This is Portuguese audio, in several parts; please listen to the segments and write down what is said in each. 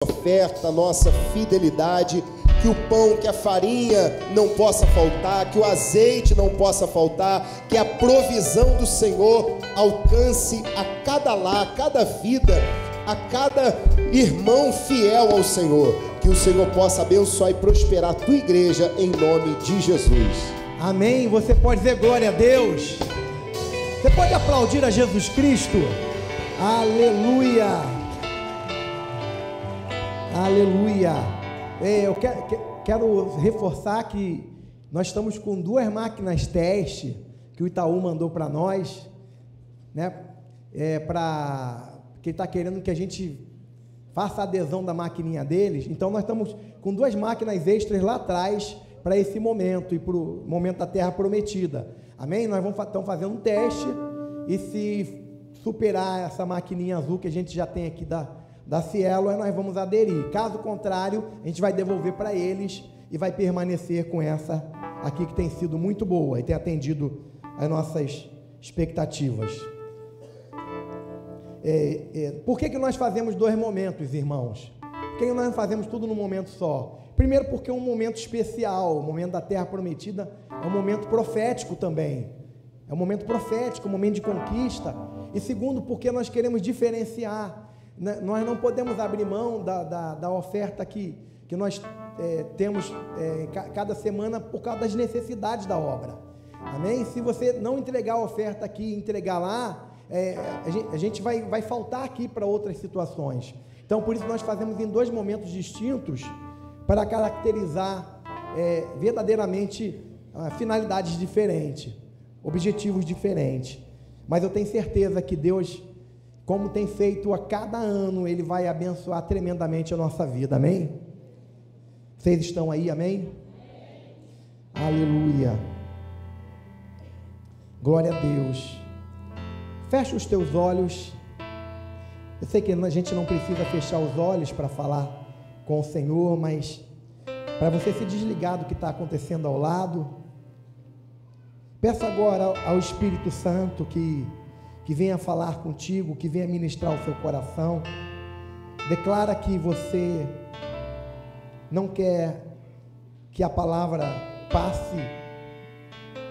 oferta, nossa fidelidade, que o pão, que a farinha não possa faltar, que o azeite não possa faltar, que a provisão do Senhor alcance a cada lar, a cada vida, a cada irmão fiel ao Senhor, que o Senhor possa abençoar e prosperar a tua igreja em nome de Jesus. Amém. Você pode dizer glória a Deus. Você pode aplaudir a Jesus Cristo. Aleluia. Aleluia. Eu quero reforçar que nós estamos com 2 máquinas teste que o Itaú mandou para nós, né? Porque ele está querendo que a gente faça a adesão da maquininha deles. Então nós estamos com 2 máquinas extras lá atrás para esse momento e para o momento da Terra Prometida. Amém? Nós estamos fazendo um teste e se superar essa maquininha azul que a gente já tem aqui da Cielo, nós vamos aderir. Caso contrário, a gente vai devolver para eles e vai permanecer com essa aqui que tem sido muito boa e tem atendido as nossas expectativas. Por que nós fazemos 2 momentos, irmãos? Por que nós não fazemos tudo num momento só? Primeiro, porque é um momento especial. O momento da Terra Prometida é um momento profético também. É um momento profético, um momento de conquista. E segundo, porque nós queremos diferenciar. Nós não podemos abrir mão da oferta que nós temos cada semana por causa das necessidades da obra. Amém? Se você não entregar a oferta aqui e entregar lá, a gente vai faltar aqui para outras situações. Então, por isso nós fazemos em 2 momentos distintos para caracterizar verdadeiramente finalidades diferentes, objetivos diferentes. Mas eu tenho certeza que Deus, como tem feito a cada ano, Ele vai abençoar tremendamente a nossa vida, amém? Vocês estão aí, amém? Aleluia. Glória a Deus. Fecha os teus olhos. Eu sei que a gente não precisa fechar os olhos para falar com o Senhor, mas para você se desligar do que está acontecendo ao lado, peça agora ao Espírito Santo que venha falar contigo, que venha ministrar o seu coração. Declara que você não quer que a palavra passe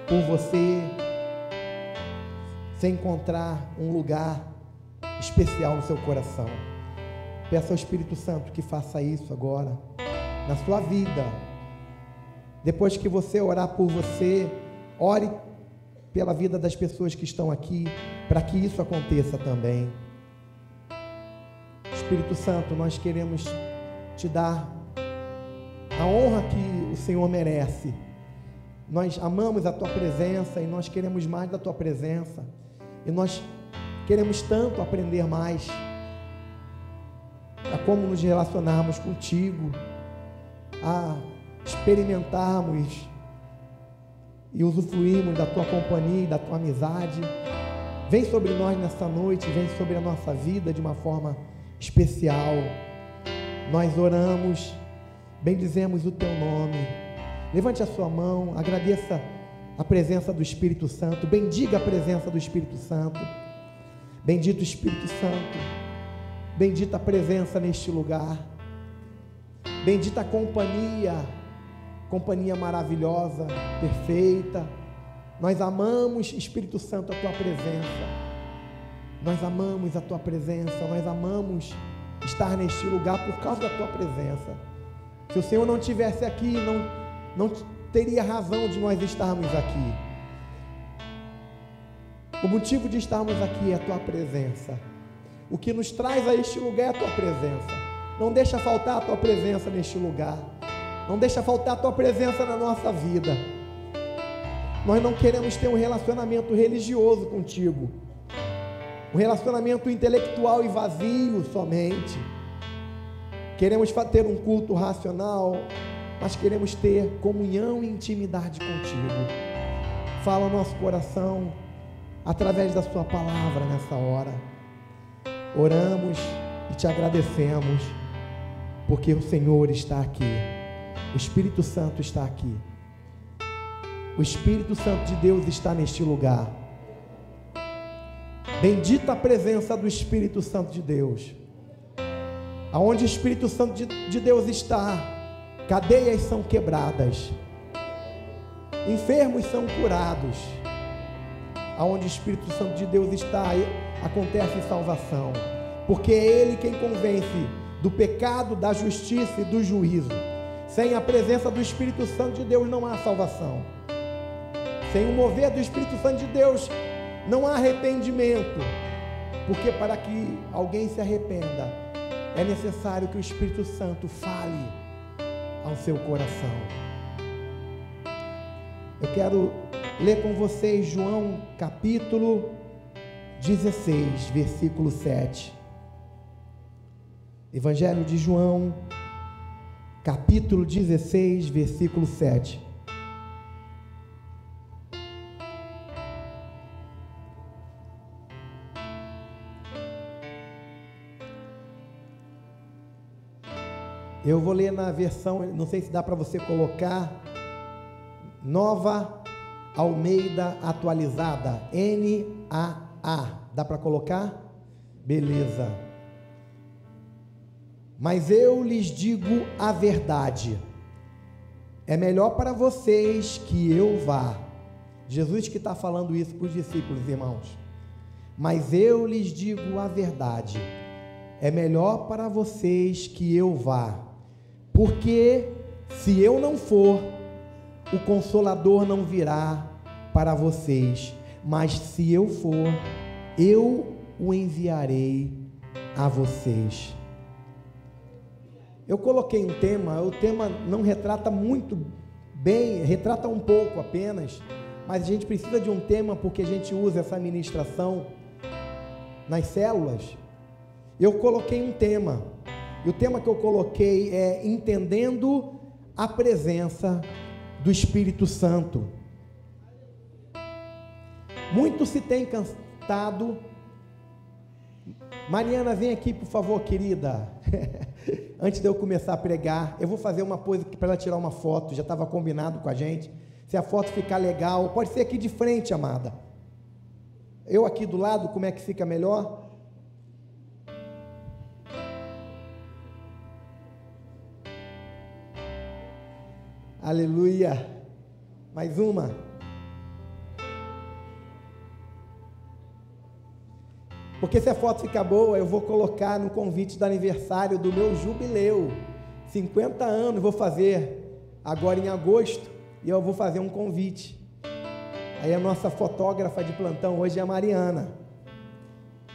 por você sem encontrar um lugar especial no seu coração. Peça ao Espírito Santo que faça isso agora na sua vida. Depois que você orar por você, ore pela vida das pessoas que estão aqui, para que isso aconteça também. Espírito Santo, nós queremos te dar a honra que o Senhor merece. Nós amamos a tua presença e nós queremos mais da tua presença, e nós queremos tanto aprender mais a como nos relacionarmos contigo, a experimentarmos e usufruirmos da tua companhia e da tua amizade. Vem sobre nós nessa noite, vem sobre a nossa vida de uma forma especial. Nós oramos, bendizemos o teu nome. Levante a sua mão, agradeça a presença do Espírito Santo, bendiga a presença do Espírito Santo. Bendito Espírito Santo, bendita a presença neste lugar, bendita a companhia maravilhosa, perfeita. Nós amamos, Espírito Santo, a tua presença. Nós amamos a tua presença, nós amamos estar neste lugar por causa da tua presença. Se o Senhor não estivesse aqui, não teria razão de nós estarmos aqui. O motivo de estarmos aqui é a tua presença. O que nos traz a este lugar é a tua presença. Não deixa faltar a tua presença neste lugar. Não deixa faltar a tua presença na nossa vida. Nós não queremos ter um relacionamento religioso contigo, um relacionamento intelectual e vazio somente. Queremos ter um culto racional, mas queremos ter comunhão e intimidade contigo. Fala ao nosso coração através da sua palavra nessa hora. Oramos e te agradecemos, porque o Senhor está aqui, o Espírito Santo está aqui, o Espírito Santo de Deus está neste lugar. Bendita a presença do Espírito Santo de Deus. Aonde o Espírito Santo de Deus está, cadeias são quebradas, enfermos são curados. Aonde o Espírito Santo de Deus está, acontece salvação, porque é Ele quem convence do pecado, da justiça e do juízo. Sem a presença do Espírito Santo de Deus não há salvação. Sem o mover do Espírito Santo de Deus não há arrependimento, porque para que alguém se arrependa é necessário que o Espírito Santo fale ao seu coração. Eu quero ler com vocês João capítulo 16, versículo 7. Evangelho de João, capítulo 16, versículo 7. Eu vou ler na versão, não sei se dá para você colocar, Nova Almeida Atualizada, NAA. Dá para colocar? Beleza. Mas eu lhes digo a verdade, é melhor para vocês que eu vá. Jesus que está falando isso para os discípulos, irmãos. Mas eu lhes digo a verdade, é melhor para vocês que eu vá, porque se eu não for, o Consolador não virá para vocês, mas se eu for, eu o enviarei a vocês. Eu coloquei um tema, o tema não retrata muito bem, retrata um pouco apenas, mas a gente precisa de um tema porque a gente usa essa ministração nas células. Eu coloquei um tema, e o tema que eu coloquei é entendendo a presença do Espírito Santo. Muito se tem cantado. Mariana, vem aqui por favor, querida. Antes de eu começar a pregar, eu vou fazer uma coisa para ela tirar uma foto, já estava combinado com a gente. Se a foto ficar legal, pode ser aqui de frente, amada. Eu aqui do lado, como é que fica melhor? Aleluia. Mais uma. Porque se a foto ficar boa, eu vou colocar no convite do aniversário do meu jubileu. 50 anos, vou fazer agora em agosto, e eu vou fazer um convite. Aí a nossa fotógrafa de plantão hoje é a Mariana.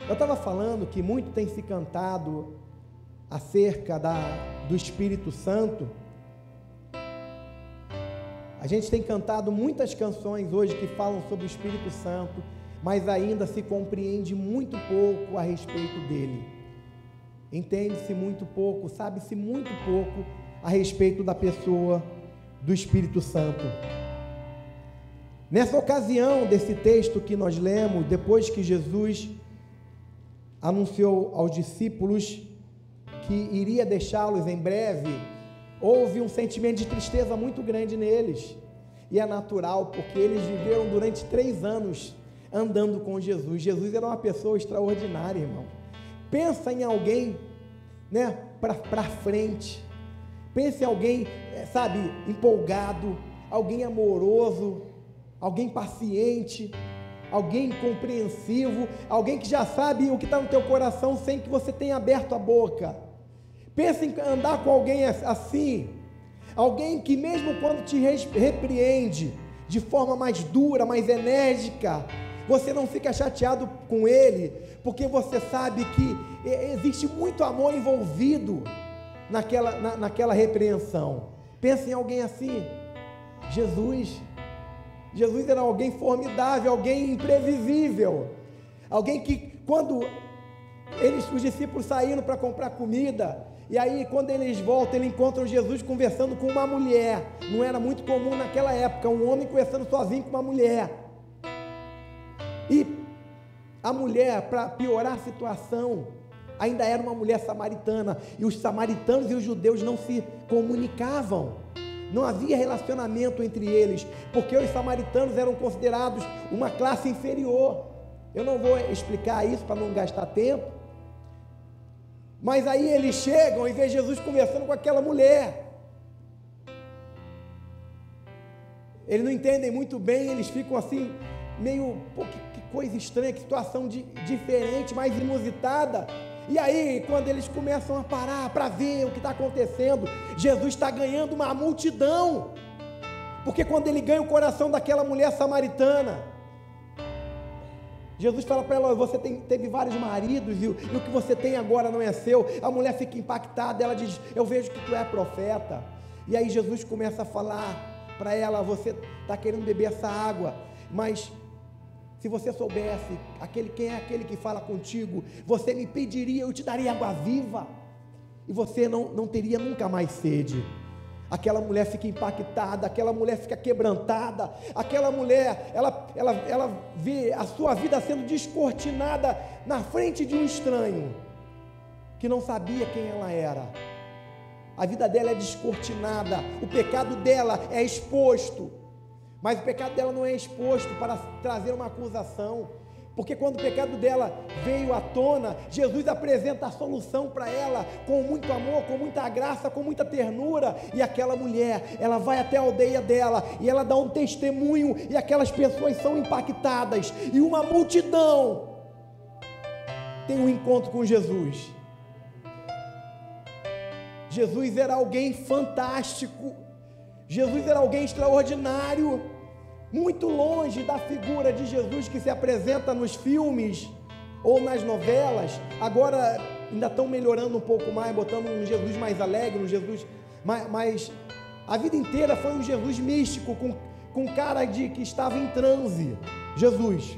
Eu estava falando que muito tem se cantado acerca do Espírito Santo. A gente tem cantado muitas canções hoje que falam sobre o Espírito Santo, mas ainda se compreende muito pouco a respeito dele. Entende-se muito pouco, sabe-se muito pouco a respeito da pessoa do Espírito Santo. Nessa ocasião desse texto que nós lemos, depois que Jesus anunciou aos discípulos que iria deixá-los em breve, houve um sentimento de tristeza muito grande neles, e é natural, porque eles viveram durante 3 anos andando com Jesus. Jesus era uma pessoa extraordinária, irmão. Pensa em alguém, né, para frente, pensa em alguém, sabe, empolgado, alguém amoroso, alguém paciente, alguém compreensivo, alguém que já sabe o que está no teu coração sem que você tenha aberto a boca. Pensa em andar com alguém assim, alguém que mesmo quando te repreende de forma mais dura, mais enérgica, você não fica chateado com ele, porque você sabe que existe muito amor envolvido naquela repreensão. Pensa em alguém assim. Jesus era alguém formidável, alguém imprevisível, alguém que quando os discípulos saíram para comprar comida, e aí quando eles voltam, eles encontram Jesus conversando com uma mulher. Não era muito comum naquela época, um homem conversando sozinho com uma mulher. E a mulher, para piorar a situação, ainda era uma mulher samaritana, e os samaritanos e os judeus não se comunicavam, não havia relacionamento entre eles, porque os samaritanos eram considerados uma classe inferior. Eu não vou explicar isso para não gastar tempo, Mas aí eles chegam e vê Jesus conversando com aquela mulher. Eles não entendem muito bem, eles ficam assim, meio, pô, que coisa estranha, que situação diferente, mais inusitada. E aí, quando eles começam a parar para ver o que está acontecendo, Jesus está ganhando uma multidão. Porque quando ele ganha o coração daquela mulher samaritana, Jesus fala para ela: você teve vários maridos e o que você tem agora não é seu. A mulher fica impactada, ela diz: eu vejo que tu é profeta. E aí Jesus começa a falar para ela: você está querendo beber essa água, mas se você soubesse quem é aquele que fala contigo, você me pediria, eu te daria água viva, e você não teria nunca mais sede. Aquela mulher fica impactada, aquela mulher fica quebrantada, aquela mulher, ela vê a sua vida sendo descortinada na frente de um estranho, que não sabia quem ela era. A vida dela é descortinada, o pecado dela é exposto, mas o pecado dela não é exposto para trazer uma acusação, porque quando o pecado dela veio à tona, Jesus apresenta a solução para ela, com muito amor, com muita graça, com muita ternura, e aquela mulher, ela vai até a aldeia dela, e ela dá um testemunho, e aquelas pessoas são impactadas, e uma multidão tem um encontro com Jesus. Jesus era alguém fantástico, Jesus era alguém extraordinário, muito longe da figura de Jesus que se apresenta nos filmes ou nas novelas. Agora ainda estão melhorando um pouco mais, botando um Jesus mais alegre, um Jesus mais... A vida inteira foi um Jesus místico, com cara de que estava em transe. Jesus.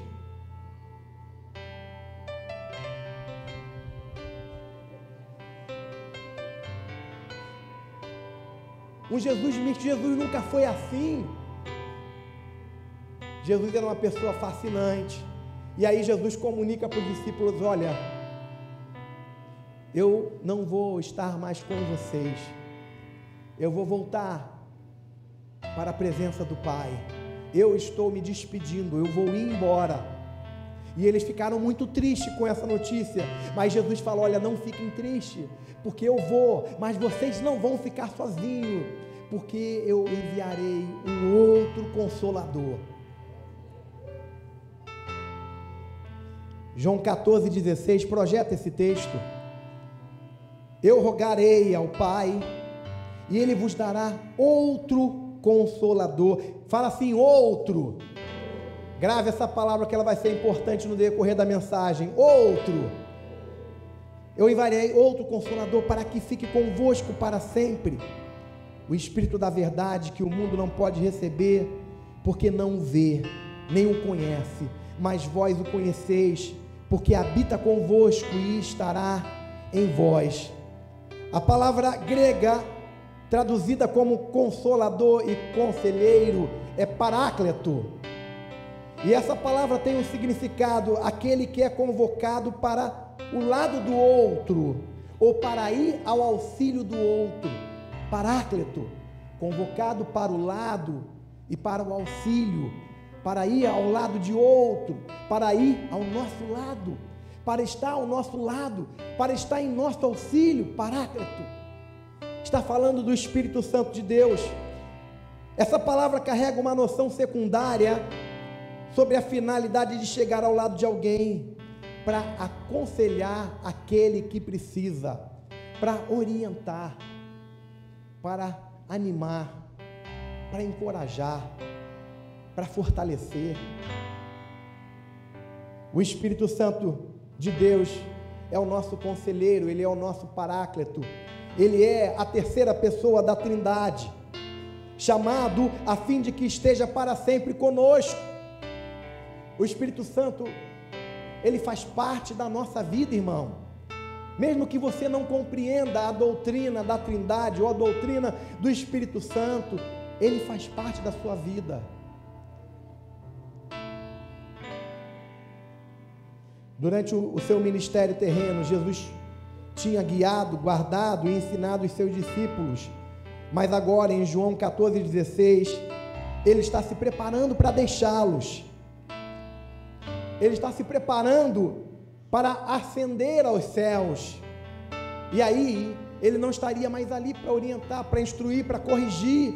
Um Jesus místico. Jesus nunca foi assim. Jesus era uma pessoa fascinante. E aí Jesus comunica para os discípulos: olha, eu não vou estar mais com vocês, eu vou voltar para a presença do Pai, eu estou me despedindo, eu vou ir embora. E eles ficaram muito tristes com essa notícia, mas Jesus falou: olha, não fiquem tristes, porque eu vou, mas vocês não vão ficar sozinhos, porque eu enviarei um outro Consolador. João 14,16, projeta esse texto. Eu rogarei ao Pai, e Ele vos dará outro Consolador. Fala assim: outro. Grave essa palavra que ela vai ser importante no decorrer da mensagem. Outro. Eu enviarei outro Consolador para que fique convosco para sempre. O Espírito da verdade, que o mundo não pode receber, porque não o vê, nem o conhece, mas vós o conheceis, porque habita convosco e estará em vós. A palavra grega, traduzida como consolador e conselheiro, é paráclito. E essa palavra tem um significado: aquele que é convocado para o lado do outro, ou para ir ao auxílio do outro. Paráclito, convocado para o lado e para o auxílio, para ir ao lado de outro, para ir ao nosso lado, para estar ao nosso lado, para estar em nosso auxílio. Paráclito está falando do Espírito Santo de Deus. Essa palavra carrega uma noção secundária sobre a finalidade de chegar ao lado de alguém, para aconselhar aquele que precisa, para orientar, para animar, para encorajar, para fortalecer. O Espírito Santo de Deus é o nosso conselheiro, Ele é o nosso paráclito, Ele é a terceira pessoa da Trindade, chamado a fim de que esteja para sempre conosco. O Espírito Santo, Ele faz parte da nossa vida, irmão. Mesmo que você não compreenda a doutrina da Trindade ou a doutrina do Espírito Santo, Ele faz parte da sua vida. Durante o seu ministério terreno, Jesus tinha guiado, guardado e ensinado os seus discípulos, mas agora em João 14,16, Ele está se preparando para deixá-los. Ele está se preparando para ascender aos céus. E aí, ele não estaria mais ali para orientar, para instruir, para corrigir,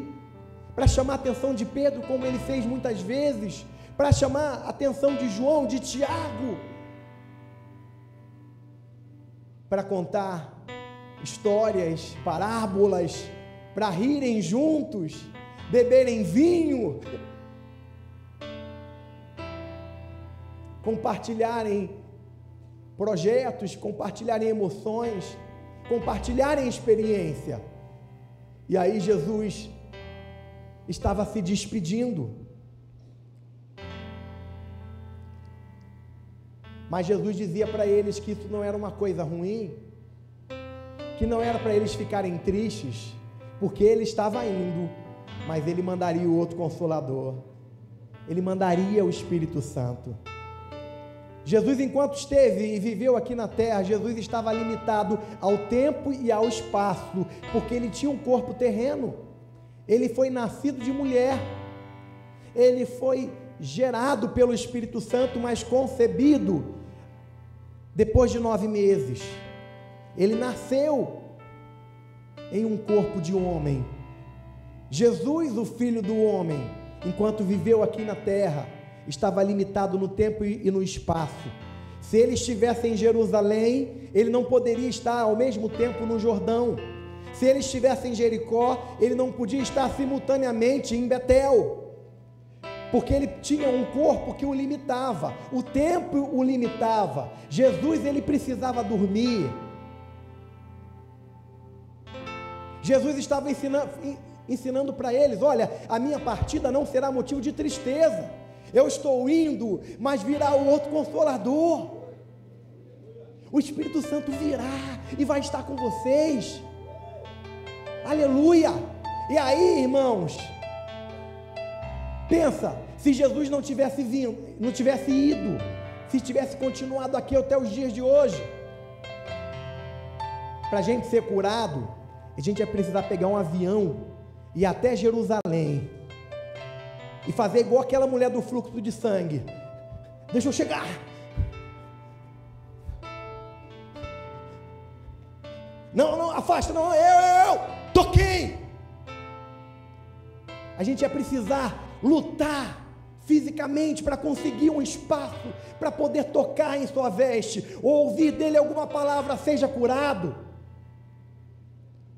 para chamar a atenção de Pedro, como ele fez muitas vezes, para chamar a atenção de João, de Tiago, para contar histórias, parábolas, para rirem juntos, beberem vinho, compartilharem projetos, compartilharem emoções, compartilharem experiência. E aí Jesus estava se despedindo, mas Jesus dizia para eles que isso não era uma coisa ruim, que não era para eles ficarem tristes, porque ele estava indo, mas ele mandaria o outro Consolador, ele mandaria o Espírito Santo. Jesus, enquanto esteve e viveu aqui na terra, Jesus estava limitado ao tempo e ao espaço, porque ele tinha um corpo terreno, ele foi nascido de mulher, ele foi gerado pelo Espírito Santo, mas concebido depois de 9 meses, ele nasceu em um corpo de homem. Jesus, o Filho do homem, enquanto viveu aqui na terra, estava limitado no tempo e no espaço. Se ele estivesse em Jerusalém, ele não poderia estar ao mesmo tempo no Jordão. Se ele estivesse em Jericó, ele não podia estar simultaneamente em Betel, porque ele tinha um corpo que o limitava, o tempo o limitava. Jesus, ele precisava dormir. Jesus estava ensinando para eles: olha, a minha partida não será motivo de tristeza, eu estou indo, mas virá o outro Consolador, o Espírito Santo virá e vai estar com vocês, aleluia. E aí, irmãos, pensa, se Jesus não tivesse vindo, não tivesse ido, se tivesse continuado aqui até os dias de hoje, para a gente ser curado, a gente ia precisar pegar um avião e ir até Jerusalém e fazer igual aquela mulher do fluxo de sangue: deixa eu chegar, não, afasta, não, eu toquei. A gente ia precisar lutar fisicamente para conseguir um espaço, para poder tocar em sua veste, ou ouvir dele alguma palavra: seja curado,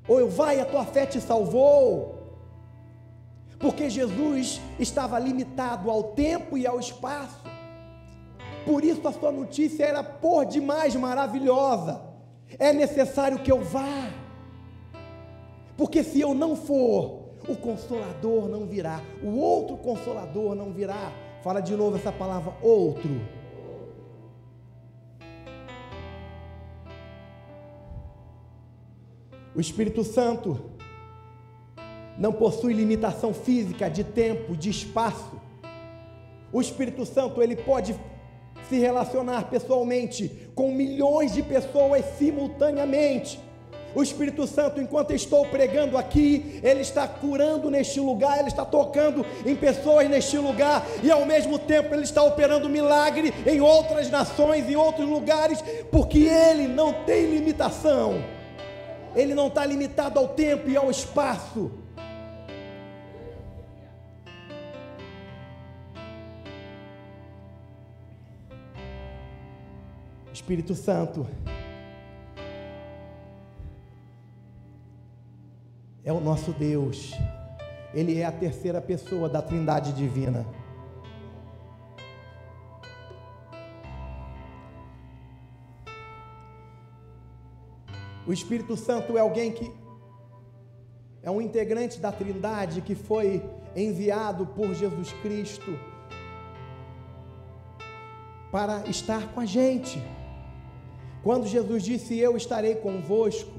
ou vai, a tua fé te salvou. Porque Jesus estava limitado ao tempo e ao espaço. Por isso a sua notícia era por demais maravilhosa: é necessário que eu vá, porque se eu não for, o Consolador não virá, o outro Consolador não virá. Fala de novo essa palavra, outro. O Espírito Santo não possui limitação física de tempo, de espaço. O Espírito Santo, ele pode se relacionar pessoalmente com milhões de pessoas simultaneamente. O Espírito Santo, enquanto estou pregando aqui, ele está curando neste lugar, ele está tocando em pessoas neste lugar, e ao mesmo tempo ele está operando milagre em outras nações, em outros lugares, porque ele não tem limitação, ele não está limitado ao tempo e ao espaço. Espírito Santo é o nosso Deus, ele é a terceira pessoa da Trindade divina. O Espírito Santo é alguém que é um integrante da Trindade, que foi enviado por Jesus Cristo para estar com a gente. Quando Jesus disse: eu estarei convosco,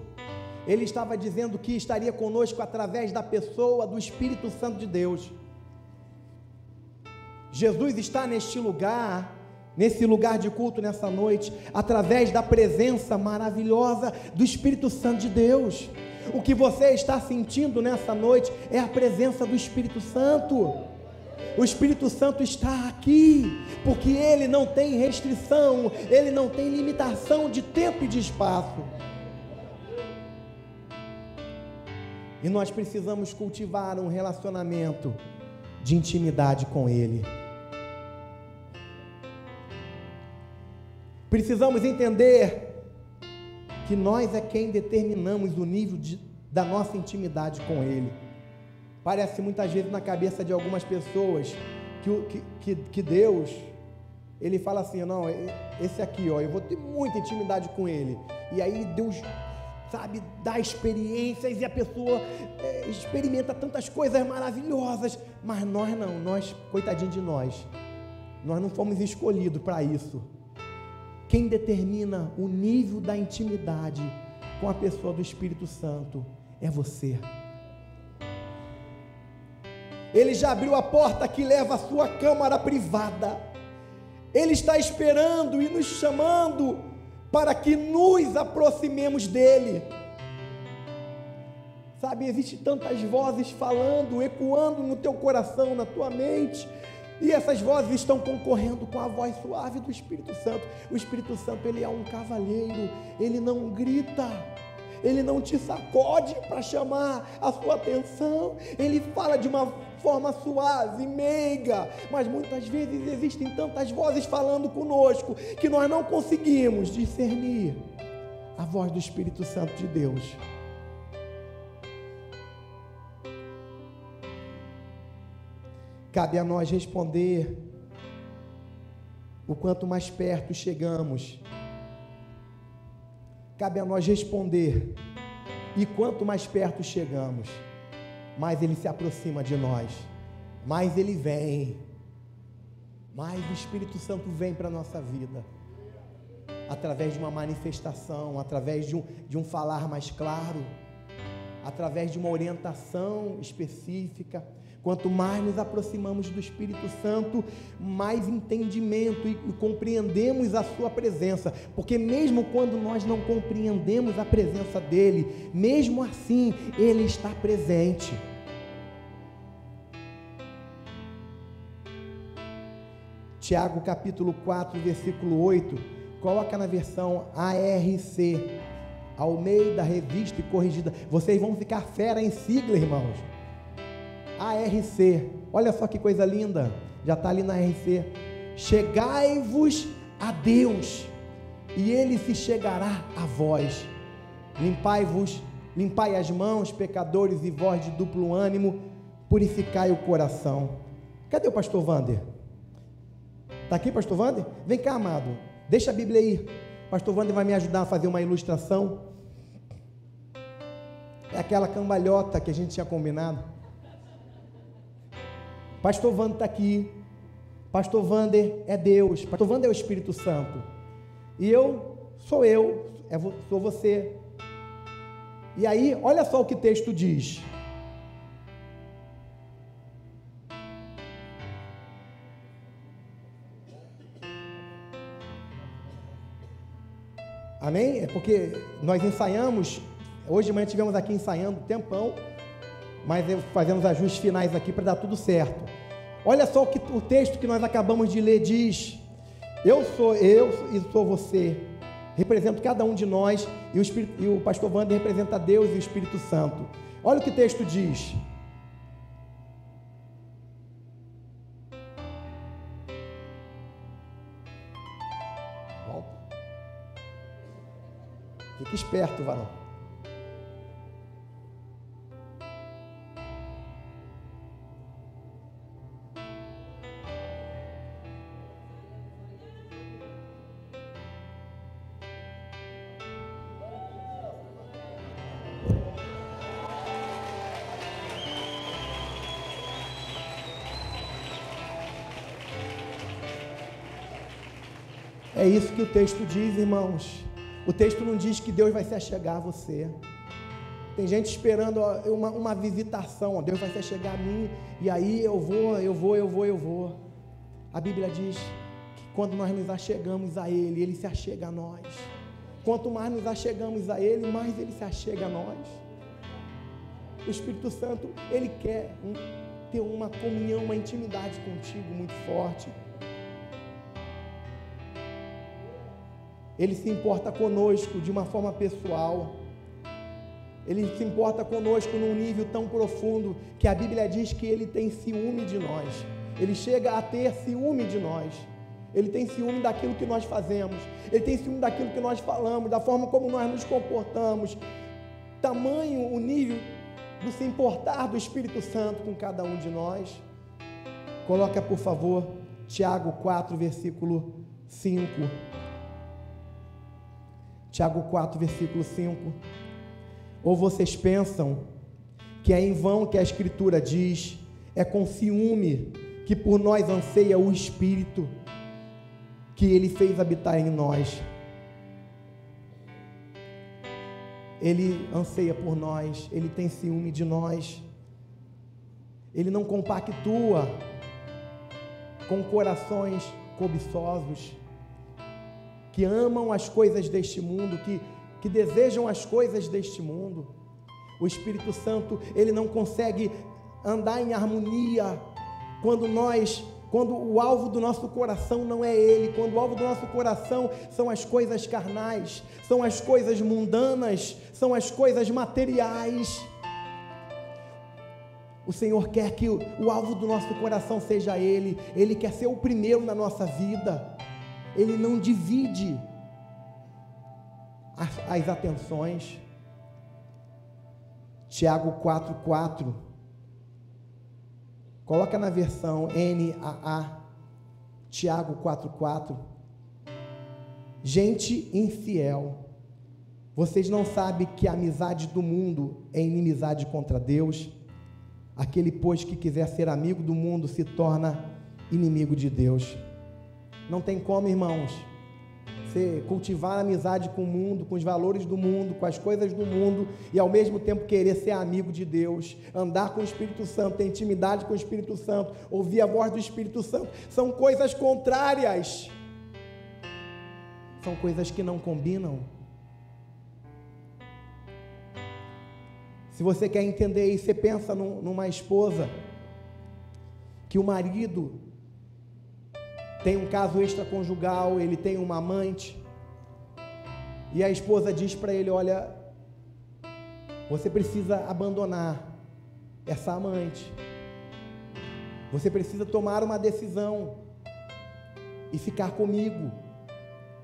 ele estava dizendo que estaria conosco através da pessoa do Espírito Santo de Deus. Jesus está neste lugar, nesse lugar de culto nessa noite, através da presença maravilhosa do Espírito Santo de Deus. O que você está sentindo nessa noite é a presença do Espírito Santo. O Espírito Santo está aqui, porque ele não tem restrição, ele não tem limitação de tempo e de espaço. E nós precisamos cultivar um relacionamento de intimidade com Ele. Precisamos entender que nós é quem determinamos o nível da nossa intimidade com Ele. Parece muitas vezes na cabeça de algumas pessoas que Deus, Ele fala assim, não, esse aqui, ó, eu vou ter muita intimidade com Ele. E aí Deus, sabe, dá experiências e a pessoa experimenta tantas coisas maravilhosas, mas nós não, coitadinho de nós não fomos escolhidos para isso. Quem determina o nível da intimidade com a pessoa do Espírito Santo é você. Ele já abriu a porta que leva à sua câmara privada. Ele está esperando e nos chamando para que nos aproximemos dele. Sabe, existem tantas vozes falando, ecoando no teu coração, na tua mente, e essas vozes estão concorrendo com a voz suave do Espírito Santo. O Espírito Santo, ele é um cavalheiro, ele não grita, ele não te sacode para chamar a sua atenção, ele fala de uma forma suave, meiga, mas muitas vezes existem tantas vozes falando conosco, que nós não conseguimos discernir a voz do Espírito Santo de Deus. Cabe a nós responder o quanto mais perto chegamos. Cabe a nós responder, e quanto mais perto chegamos, mais Ele se aproxima de nós, mais Ele vem, mais o Espírito Santo vem para a nossa vida, através de uma manifestação, através de um falar mais claro, através de uma orientação específica. Quanto mais nos aproximamos do Espírito Santo, mais entendimento e compreendemos a sua presença, porque mesmo quando nós não compreendemos a presença dele, mesmo assim ele está presente. Tiago capítulo 4, versículo 8, coloca na versão ARC, Almeida, Revista e Corrigida. Vocês vão ficar fera em sigla, irmãos. ARC, olha só que coisa linda, já está ali na ARC. Chegai-vos a Deus, e Ele se chegará a vós. Limpai as mãos, pecadores, e vós de duplo ânimo, purificai o coração. Cadê o pastor Wander? Está aqui, pastor Wander? Vem cá, amado, deixa a Bíblia aí. Pastor Wander vai me ajudar a fazer uma ilustração. É aquela cambalhota que a gente tinha combinado. Pastor Wander está aqui. Pastor Wander é Deus. Pastor Wander é o Espírito Santo. E sou você. E aí, olha só o que o texto diz. Amém? É porque nós ensaiamos, hoje de manhã estivemos aqui ensaiando um tempão, mas fazemos ajustes finais aqui para dar tudo certo. Olha só o que o texto que nós acabamos de ler diz. Eu e sou você. Represento cada um de nós, e o pastor Wander representa Deus e o Espírito Santo. Olha o que o texto diz. Volta. Fique esperto, varão. É isso que o texto diz, irmãos. O texto não diz que Deus vai se achegar a você. Tem gente esperando uma visitação, Deus vai se achegar a mim, e aí eu vou. A Bíblia diz que quando nós nos achegamos a Ele, Ele se achega a nós. Quanto mais nos achegamos a Ele, mais Ele se achega a nós. O Espírito Santo, Ele quer ter uma comunhão, uma intimidade contigo muito forte. Ele se importa conosco de uma forma pessoal. Ele se importa conosco num nível tão profundo que a Bíblia diz que Ele tem ciúme de nós. Ele chega a ter ciúme de nós. Ele tem ciúme daquilo que nós fazemos. Ele tem ciúme daquilo que nós falamos, da forma como nós nos comportamos. Tamanho o nível do se importar do Espírito Santo com cada um de nós. Coloca, por favor, Tiago 4, versículo 5. Tiago 4, versículo 5. Ou vocês pensam que é em vão que a Escritura diz, é com ciúme que por nós anseia o Espírito que Ele fez habitar em nós. Ele anseia por nós, Ele tem ciúme de nós. Ele não compactua com corações cobiçosos, que amam as coisas deste mundo, que desejam as coisas deste mundo. O Espírito Santo, Ele não consegue andar em harmonia quando o alvo do nosso coração não é Ele, quando o alvo do nosso coração são as coisas carnais, são as coisas mundanas, são as coisas materiais. O Senhor quer que o alvo do nosso coração seja Ele. Ele quer ser o primeiro na nossa vida. Ele não divide as atenções. Tiago 4,4. Coloca na versão NAA. Tiago 4,4. Gente infiel, vocês não sabem que a amizade do mundo é inimizade contra Deus? Aquele, pois, que quiser ser amigo do mundo se torna inimigo de Deus. Não tem como, irmãos, você cultivar amizade com o mundo, com os valores do mundo, com as coisas do mundo, e ao mesmo tempo querer ser amigo de Deus, andar com o Espírito Santo, ter intimidade com o Espírito Santo, ouvir a voz do Espírito Santo. São coisas contrárias, são coisas que não combinam. Se você quer entender isso, você pensa numa esposa, que o marido tem um caso extraconjugal, ele tem uma amante, e a esposa diz para ele: olha, você precisa abandonar essa amante, você precisa tomar uma decisão e ficar comigo,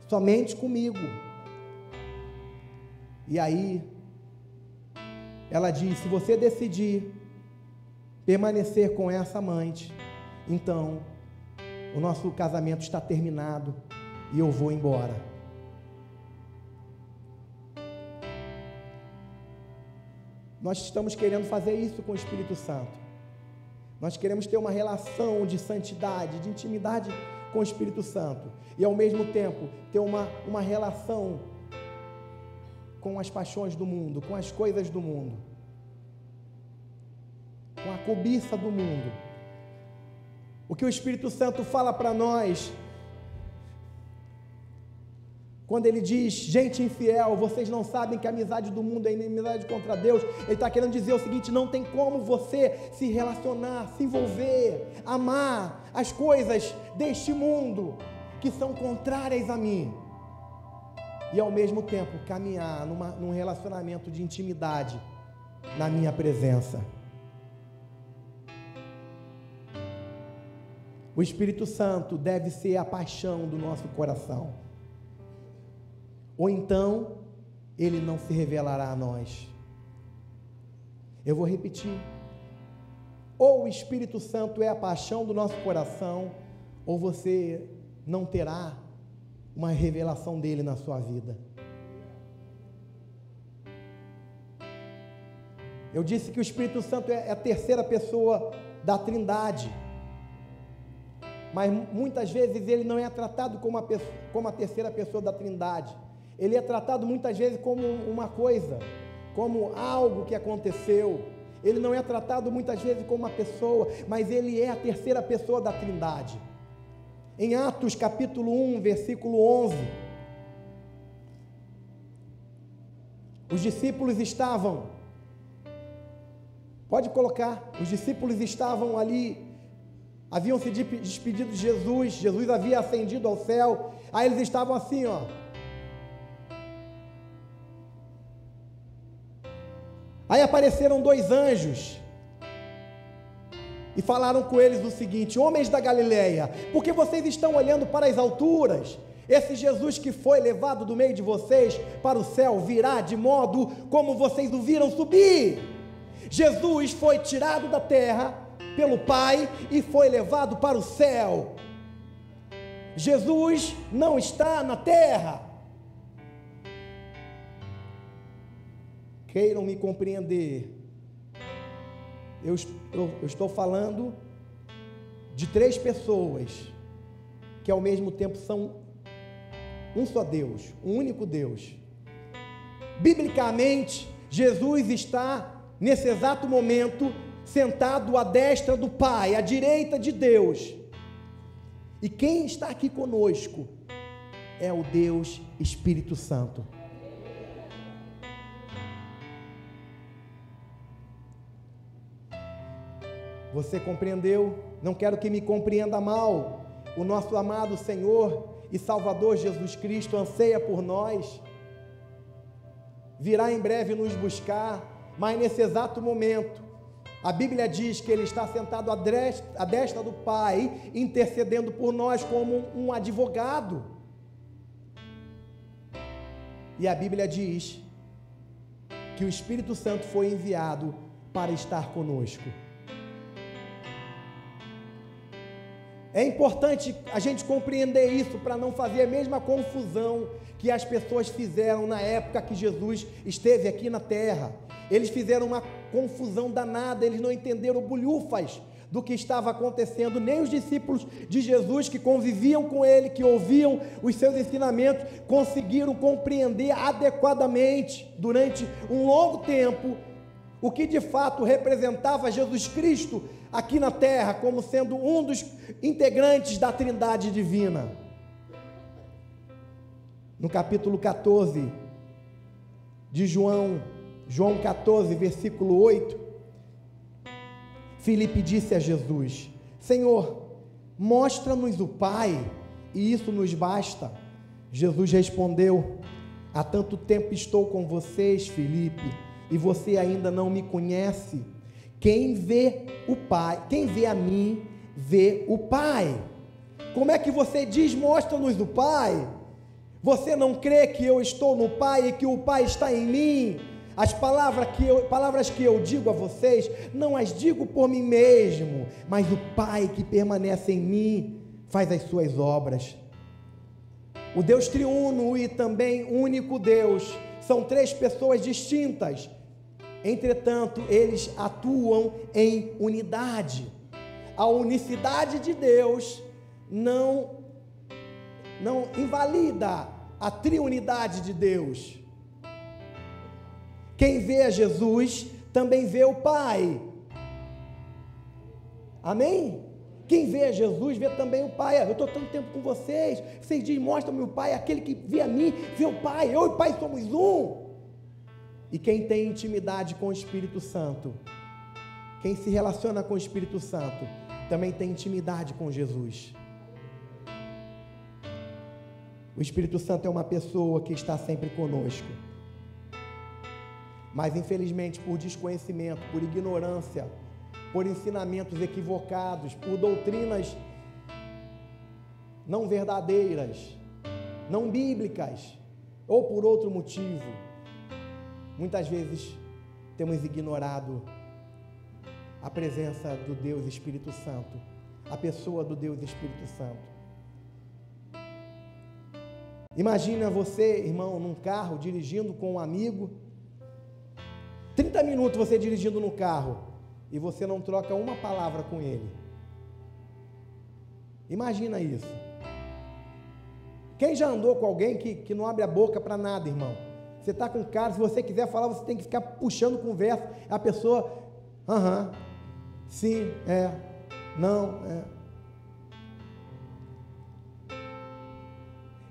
somente comigo. E aí ela diz: se você decidir permanecer com essa amante, então o nosso casamento está terminado e eu vou embora. Nós estamos querendo fazer isso com o Espírito Santo. Nós queremos ter uma relação de santidade, de intimidade com o Espírito Santo, e ao mesmo tempo ter uma relação com as paixões do mundo, com as coisas do mundo, com a cobiça do mundo. O que o Espírito Santo fala para nós, quando ele diz: gente infiel, vocês não sabem que a amizade do mundo é inimizade contra Deus, ele está querendo dizer o seguinte: não tem como você se relacionar, se envolver, amar as coisas deste mundo que são contrárias a mim, e ao mesmo tempo caminhar num relacionamento de intimidade na minha presença. O Espírito Santo deve ser a paixão do nosso coração, ou então ele não se revelará a nós. Eu vou repetir: ou o Espírito Santo é a paixão do nosso coração, ou você não terá uma revelação dele na sua vida. Eu disse que o Espírito Santo é a terceira pessoa da Trindade, mas muitas vezes ele não é tratado como a terceira pessoa da Trindade. Ele é tratado muitas vezes como uma coisa, como algo que aconteceu. Ele não é tratado muitas vezes como uma pessoa, mas ele é a terceira pessoa da Trindade. Em Atos capítulo 1, versículo 11, os discípulos estavam, pode colocar, os discípulos estavam ali, haviam se despedido de Jesus, Jesus havia ascendido ao céu, aí eles estavam assim, ó, apareceram 2 anjos e falaram com eles o seguinte: homens da Galileia, por que vocês estão olhando para as alturas? Esse Jesus que foi levado do meio de vocês para o céu virá de modo como vocês o viram subir. Jesus foi tirado da terra pelo Pai e foi levado para o céu. Jesus não está na terra. Queiram me compreender, eu estou falando de 3 pessoas que ao mesmo tempo são um só Deus, um único Deus. Biblicamente, Jesus está nesse exato momento sentado à destra do Pai, à direita de Deus. E quem está aqui conosco é o Deus Espírito Santo. Você compreendeu? Não quero que me compreenda mal. O nosso amado Senhor e Salvador Jesus Cristo anseia por nós. Virá em breve nos buscar, mas nesse exato momento, a Bíblia diz que Ele está sentado à destra do Pai, intercedendo por nós como um advogado. E a Bíblia diz que o Espírito Santo foi enviado para estar conosco. É importante a gente compreender isso para não fazer a mesma confusão que as pessoas fizeram na época que Jesus esteve aqui na terra. Eles fizeram uma confusão danada, eles não entenderam bolhufas do que estava acontecendo, nem os discípulos de Jesus que conviviam com ele, que ouviam os seus ensinamentos, conseguiram compreender adequadamente durante um longo tempo o que de fato representava Jesus Cristo aqui na terra, como sendo um dos integrantes da Trindade divina. No capítulo 14 de João 14, versículo 8, Filipe disse a Jesus: Senhor, mostra-nos o Pai, e isso nos basta. Jesus respondeu: há tanto tempo estou com vocês, Filipe, e você ainda não me conhece. Quem vê o Pai, quem vê a mim, vê o Pai. Como é que você diz, mostra-nos o Pai? Você não crê que eu estou no Pai e que o Pai está em mim? As palavras que eu digo a vocês, não as digo por mim mesmo, mas o Pai que permanece em mim faz as suas obras. O Deus triuno e também único Deus são 3 pessoas distintas. Entretanto, eles atuam em unidade. A unicidade de Deus não invalida a triunidade de Deus. Quem vê a Jesus também vê o Pai. Amém? Quem vê a Jesus vê também o Pai. Eu estou tanto tempo com vocês dizem, mostra-me o Pai. Aquele que vê a mim vê o Pai. Eu e o Pai somos um. E quem tem intimidade com o Espírito Santo, quem se relaciona com o Espírito Santo, também tem intimidade com Jesus. O Espírito Santo é uma pessoa que está sempre conosco, mas infelizmente por desconhecimento, por ignorância, por ensinamentos equivocados, por doutrinas não verdadeiras, não bíblicas, ou por outro motivo, muitas vezes temos ignorado a presença do Deus Espírito Santo, a pessoa do Deus Espírito Santo. Imagina você, irmão, num carro, dirigindo com um amigo, 30 minutos você dirigindo no carro, e você não troca uma palavra com ele. Imagina isso. Quem já andou com alguém que não abre a boca para nada, irmão? Você está com o cara, se você quiser falar, você tem que ficar puxando conversa, a pessoa, sim, não,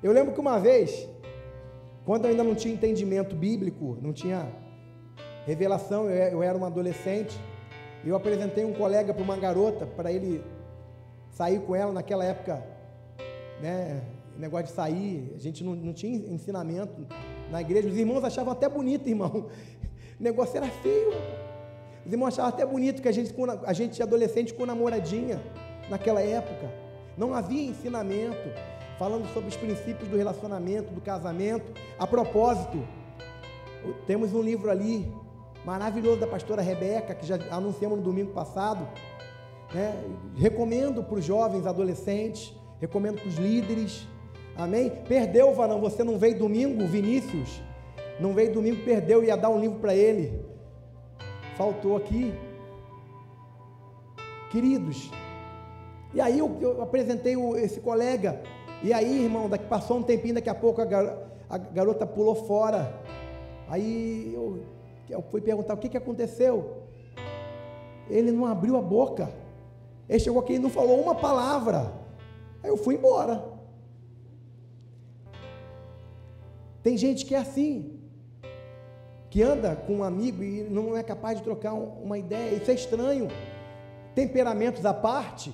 Eu lembro que uma vez, quando eu ainda não tinha entendimento bíblico, não tinha revelação, eu era um adolescente, eu apresentei um colega para uma garota, para ele sair com ela naquela época, né, negócio de sair, a gente não tinha ensinamento na igreja, os irmãos achavam até bonito, irmão, o negócio era feio, Os irmãos achavam até bonito que a gente adolescente com namoradinha, naquela época. Não havia ensinamento falando sobre os princípios do relacionamento, do casamento. A propósito, temos um livro ali, maravilhoso, da pastora Rebeca, que já anunciamos no domingo passado, né? Recomendo para os jovens, adolescentes, recomendo para os líderes, amém? Perdeu, varão, você não veio domingo, Vinícius, não veio domingo, perdeu, ia dar um livro para ele, faltou aqui, queridos. E aí eu apresentei esse colega, e aí, irmão, passou um tempinho, daqui a pouco a garota pulou fora. Aí eu fui perguntar o que aconteceu. Ele não abriu a boca, ele chegou aqui e não falou uma palavra. Aí eu fui embora. Tem gente que é assim, que anda com um amigo e não é capaz de trocar uma ideia. Isso é estranho. Temperamentos à parte,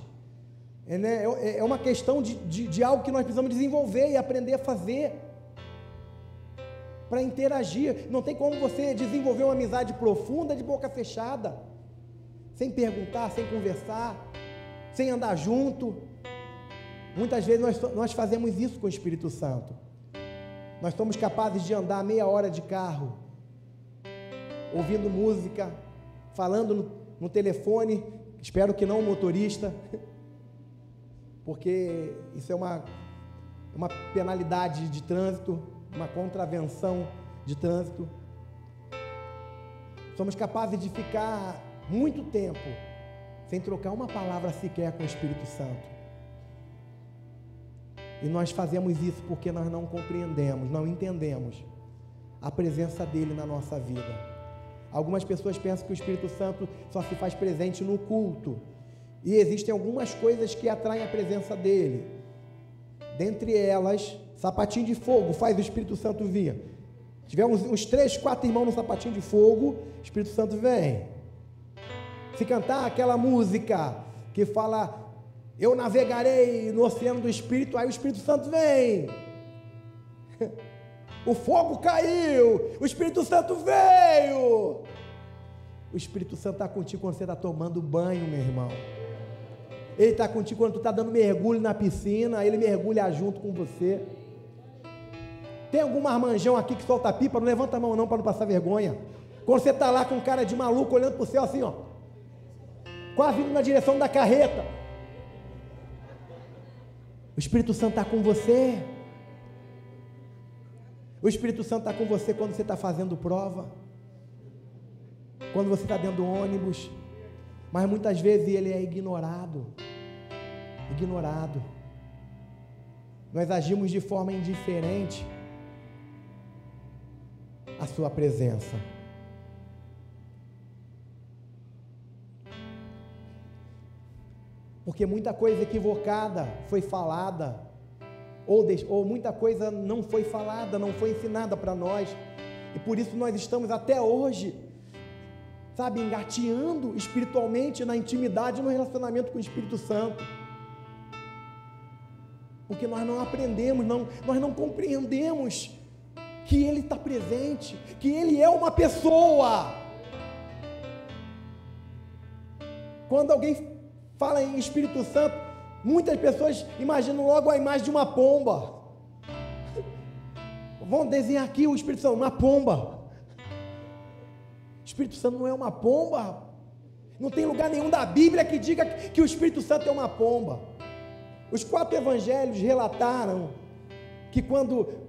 é uma questão de algo que nós precisamos desenvolver e aprender a fazer para interagir. Não tem como você desenvolver uma amizade profunda de boca fechada, sem perguntar, sem conversar, sem andar junto. Muitas vezes nós fazemos isso com o Espírito Santo. Nós somos capazes de andar meia hora de carro, ouvindo música, falando no telefone, espero que não o motorista, porque isso é uma penalidade de trânsito, uma contravenção de trânsito. Somos capazes de ficar muito tempo sem trocar uma palavra sequer com o Espírito Santo. E nós fazemos isso porque nós não compreendemos, não entendemos a presença dele na nossa vida. Algumas pessoas pensam que o Espírito Santo só se faz presente no culto, e existem algumas coisas que atraem a presença dele. Dentre elas, sapatinho de fogo faz o Espírito Santo vir. Tivemos uns 3, 4 irmãos no sapatinho de fogo, o Espírito Santo vem. Se cantar aquela música que fala: eu navegarei no oceano do Espírito, aí o Espírito Santo vem. O fogo caiu, o Espírito Santo veio. O Espírito Santo está contigo quando você está tomando banho, meu irmão. Ele está contigo quando tu está dando mergulho na piscina, ele mergulha junto com você. Tem algum marmanjão aqui que solta pipa? Não levanta a mão não, para não passar vergonha. Quando você está lá com cara de maluco, olhando para o céu assim, ó, quase indo na direção da carreta, o Espírito Santo está com você. O Espírito Santo está com você quando você está fazendo prova, quando você está dentro do ônibus, mas muitas vezes ele é ignorado. Nós agimos de forma indiferente à sua presença. Porque muita coisa equivocada foi falada, ou muita coisa não foi falada, não foi ensinada para nós, e por isso nós estamos até hoje, sabe, engateando espiritualmente na intimidade, no relacionamento com o Espírito Santo, porque nós não aprendemos, nós não compreendemos que Ele está presente, que Ele é uma pessoa. Quando alguém fala em Espírito Santo, muitas pessoas imaginam logo a imagem de uma pomba. Vamos desenhar aqui o Espírito Santo, uma pomba. O Espírito Santo não é uma pomba. Não tem lugar nenhum da Bíblia que diga que o Espírito Santo é uma pomba. Os 4 evangelhos relataram que quando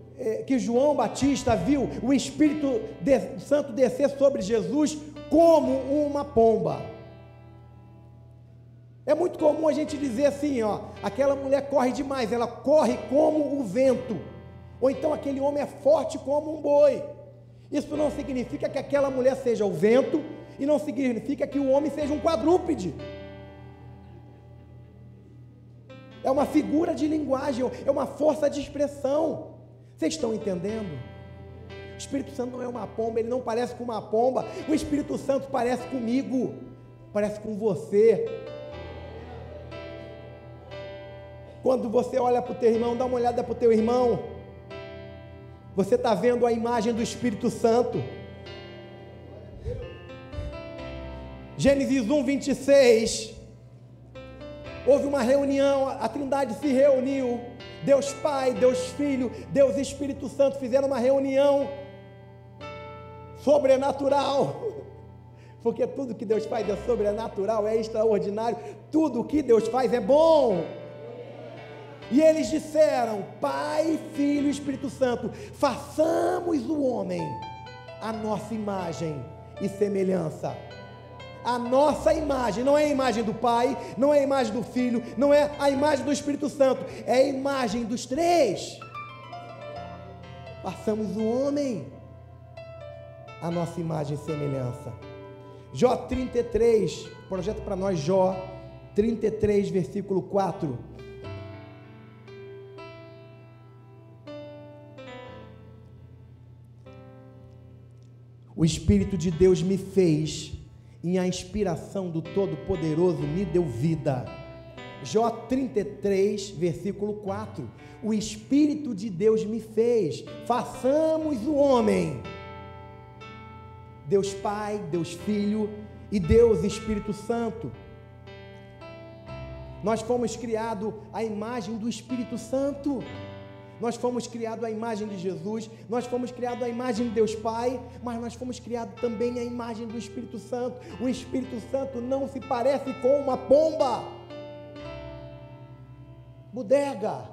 que João Batista viu o Espírito Santo descer sobre Jesus como uma pomba. É muito comum a gente dizer assim, ó, aquela mulher corre demais, ela corre como o vento, ou então aquele homem é forte como um boi. Isso não significa que aquela mulher seja o vento, e não significa que o homem seja um quadrúpede. É uma figura de linguagem, é uma força de expressão. Vocês estão entendendo? O Espírito Santo não é uma pomba, ele não parece com uma pomba. O Espírito Santo parece comigo, parece com você. Quando você olha para o teu irmão, dá uma olhada para o teu irmão, você está vendo a imagem do Espírito Santo. Gênesis 1, 26. Houve uma reunião, a Trindade se reuniu. Deus Pai, Deus Filho, Deus Espírito Santo fizeram uma reunião sobrenatural. Porque tudo que Deus faz é sobrenatural, é extraordinário. Tudo que Deus faz é bom. E eles disseram: Pai, Filho e Espírito Santo, façamos o homem a nossa imagem e semelhança. A nossa imagem, não é a imagem do Pai, não é a imagem do Filho, não é a imagem do Espírito Santo, é a imagem dos três. Façamos o homem a nossa imagem e semelhança. Jó 33, projeta para nós Jó 33, versículo 4. O Espírito de Deus me fez, e a inspiração do Todo-Poderoso me deu vida. Jó 33, versículo 4. O Espírito de Deus me fez, façamos o homem. Deus Pai, Deus Filho e Deus Espírito Santo. Nós fomos criados à imagem do Espírito Santo. Nós fomos criados à imagem de Jesus, nós fomos criados à imagem de Deus Pai, mas nós fomos criados também à imagem do Espírito Santo. O Espírito Santo não se parece com uma pomba, bodega.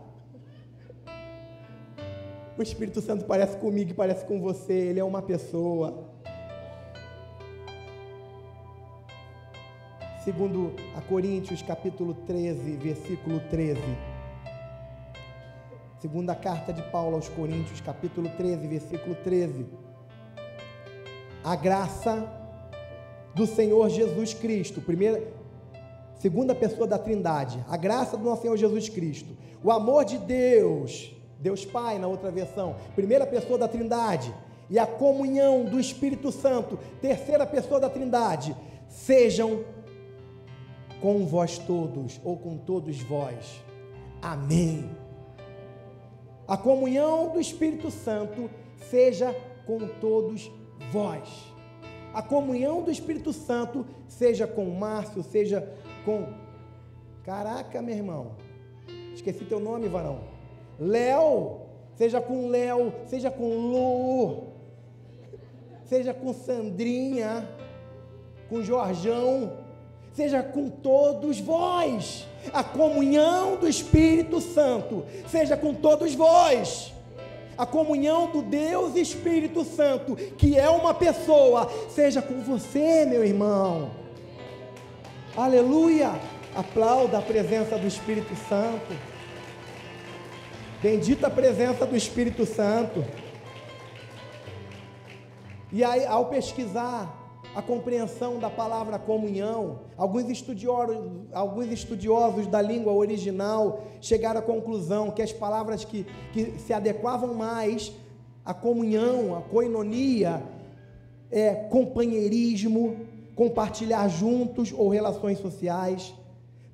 O Espírito Santo parece comigo e parece com você, ele é uma pessoa. Segundo a Coríntios, capítulo 13, versículo 13. Segunda carta de Paulo aos Coríntios, capítulo 13, versículo 13. A graça do Senhor Jesus Cristo, segunda pessoa da Trindade, a graça do nosso Senhor Jesus Cristo, o amor de Deus, Deus Pai na outra versão, primeira pessoa da Trindade, e a comunhão do Espírito Santo, terceira pessoa da Trindade, sejam com vós todos, ou com todos vós. Amém. A comunhão do Espírito Santo seja com todos vós. A comunhão do Espírito Santo seja com Márcio, seja com... Caraca, meu irmão, esqueci teu nome, varão. Léo, seja com Léo, seja com Lu, seja com Sandrinha, com Jorjão, seja com todos vós. A comunhão do Espírito Santo seja com todos vós. A comunhão do Deus Espírito Santo, que é uma pessoa, seja com você, meu irmão. Aleluia! Aplauda a presença do Espírito Santo. Bendita a presença do Espírito Santo. E aí, ao pesquisar a compreensão da palavra comunhão, alguns estudiosos da língua original chegaram à conclusão que as palavras que se adequavam mais à comunhão, à koinonia, é companheirismo, compartilhar juntos ou relações sociais,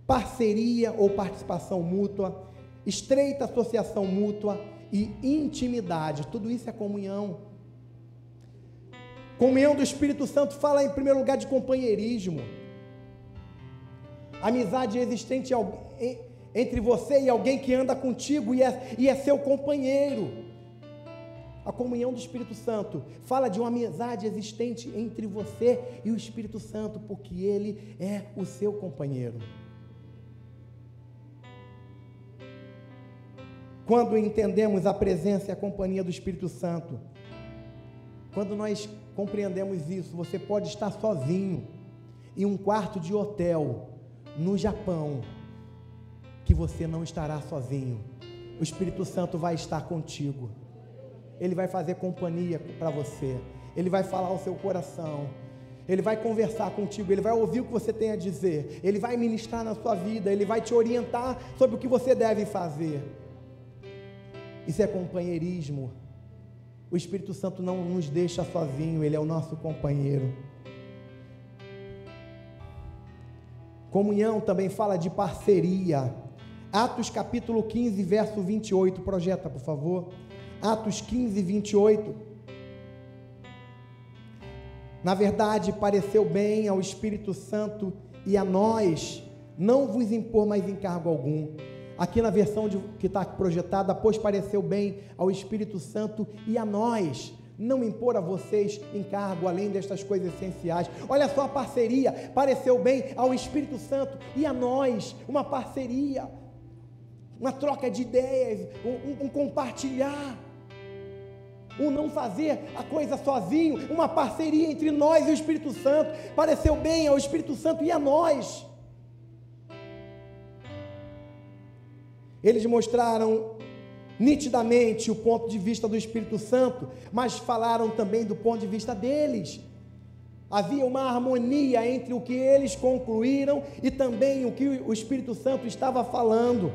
parceria ou participação mútua, estreita associação mútua e intimidade. Tudo isso é comunhão. Comunhão do Espírito Santo fala em primeiro lugar de companheirismo. Amizade existente entre você e alguém que anda contigo e é seu companheiro. A comunhão do Espírito Santo fala de uma amizade existente entre você e o Espírito Santo, porque ele é o seu companheiro. Quando entendemos a presença e a companhia do Espírito Santo, quando nós compreendemos isso, você pode estar sozinho em um quarto de hotel no Japão, que você não estará sozinho. O Espírito Santo vai estar contigo. Ele vai fazer companhia para você. Ele vai falar ao seu coração. Ele vai conversar contigo. Ele vai ouvir o que você tem a dizer. Ele vai ministrar na sua vida. Ele vai te orientar sobre o que você deve fazer. Isso é companheirismo. O Espírito Santo não nos deixa sozinho, ele é o nosso companheiro. Comunhão também fala de parceria. Atos capítulo 15, verso 28, projeta, por favor. Atos 15, 28. Na verdade, pareceu bem ao Espírito Santo e a nós não vos impor mais encargo algum. Aqui na versão que está projetada, pois pareceu bem ao Espírito Santo e a nós não impor a vocês encargo além destas coisas essenciais. Olha só a parceria, pareceu bem ao Espírito Santo e a nós, uma parceria, uma troca de ideias, um compartilhar, um não fazer a coisa sozinho, uma parceria entre nós e o Espírito Santo. Pareceu bem ao Espírito Santo e a nós. Eles mostraram nitidamente o ponto de vista do Espírito Santo, mas falaram também do ponto de vista deles. Havia uma harmonia entre o que eles concluíram e também o que o Espírito Santo estava falando.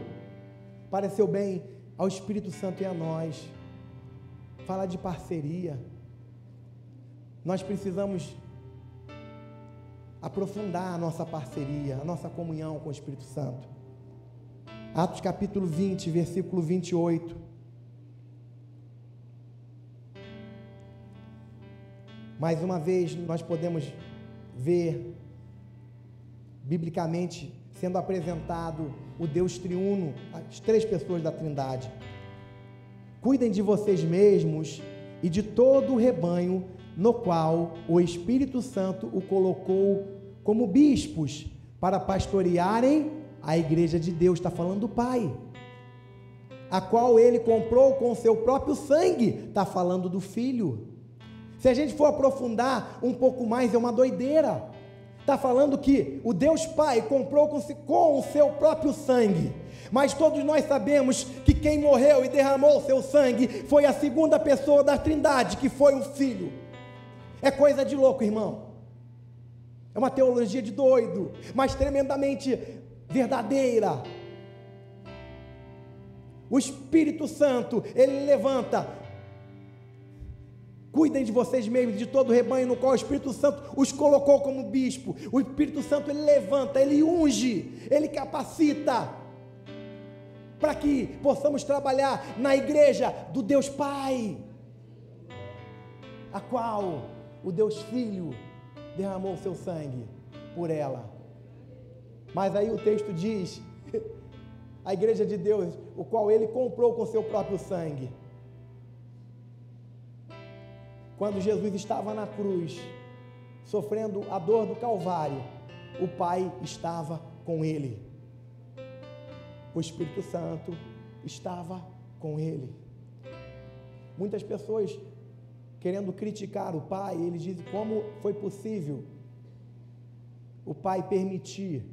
Pareceu bem ao Espírito Santo e a nós. Fala de parceria. Nós precisamos aprofundar a nossa parceria, a nossa comunhão com o Espírito Santo. Atos capítulo 20, versículo 28. Mais uma vez nós podemos ver biblicamente sendo apresentado o Deus triuno, as três pessoas da Trindade. Cuidem de vocês mesmos e de todo o rebanho no qual o Espírito Santo o colocou como bispos para pastorearem a igreja de Deus. Está falando do Pai, a qual ele comprou com o seu próprio sangue. Está falando do Filho. Se a gente for aprofundar um pouco mais, é uma doideira. Está falando que o Deus Pai comprou com o seu próprio sangue, mas todos nós sabemos que quem morreu e derramou o seu sangue foi a segunda pessoa da Trindade, que foi o Filho. É coisa de louco, irmão. É uma teologia de doido, mas tremendamente verdadeira. O Espírito Santo, ele levanta. Cuidem de vocês mesmos, de todo o rebanho no qual o Espírito Santo os colocou como bispo. O Espírito Santo, ele levanta, ele unge, ele capacita, para que possamos trabalhar na igreja do Deus Pai, a qual o Deus Filho derramou o seu sangue por ela. Mas aí o texto diz, a igreja de Deus, o qual ele comprou com seu próprio sangue. Quando Jesus estava na cruz, sofrendo a dor do Calvário, o Pai estava com ele. O Espírito Santo estava com ele. Muitas pessoas querendo criticar o Pai, eles dizem como foi possível o Pai permitir,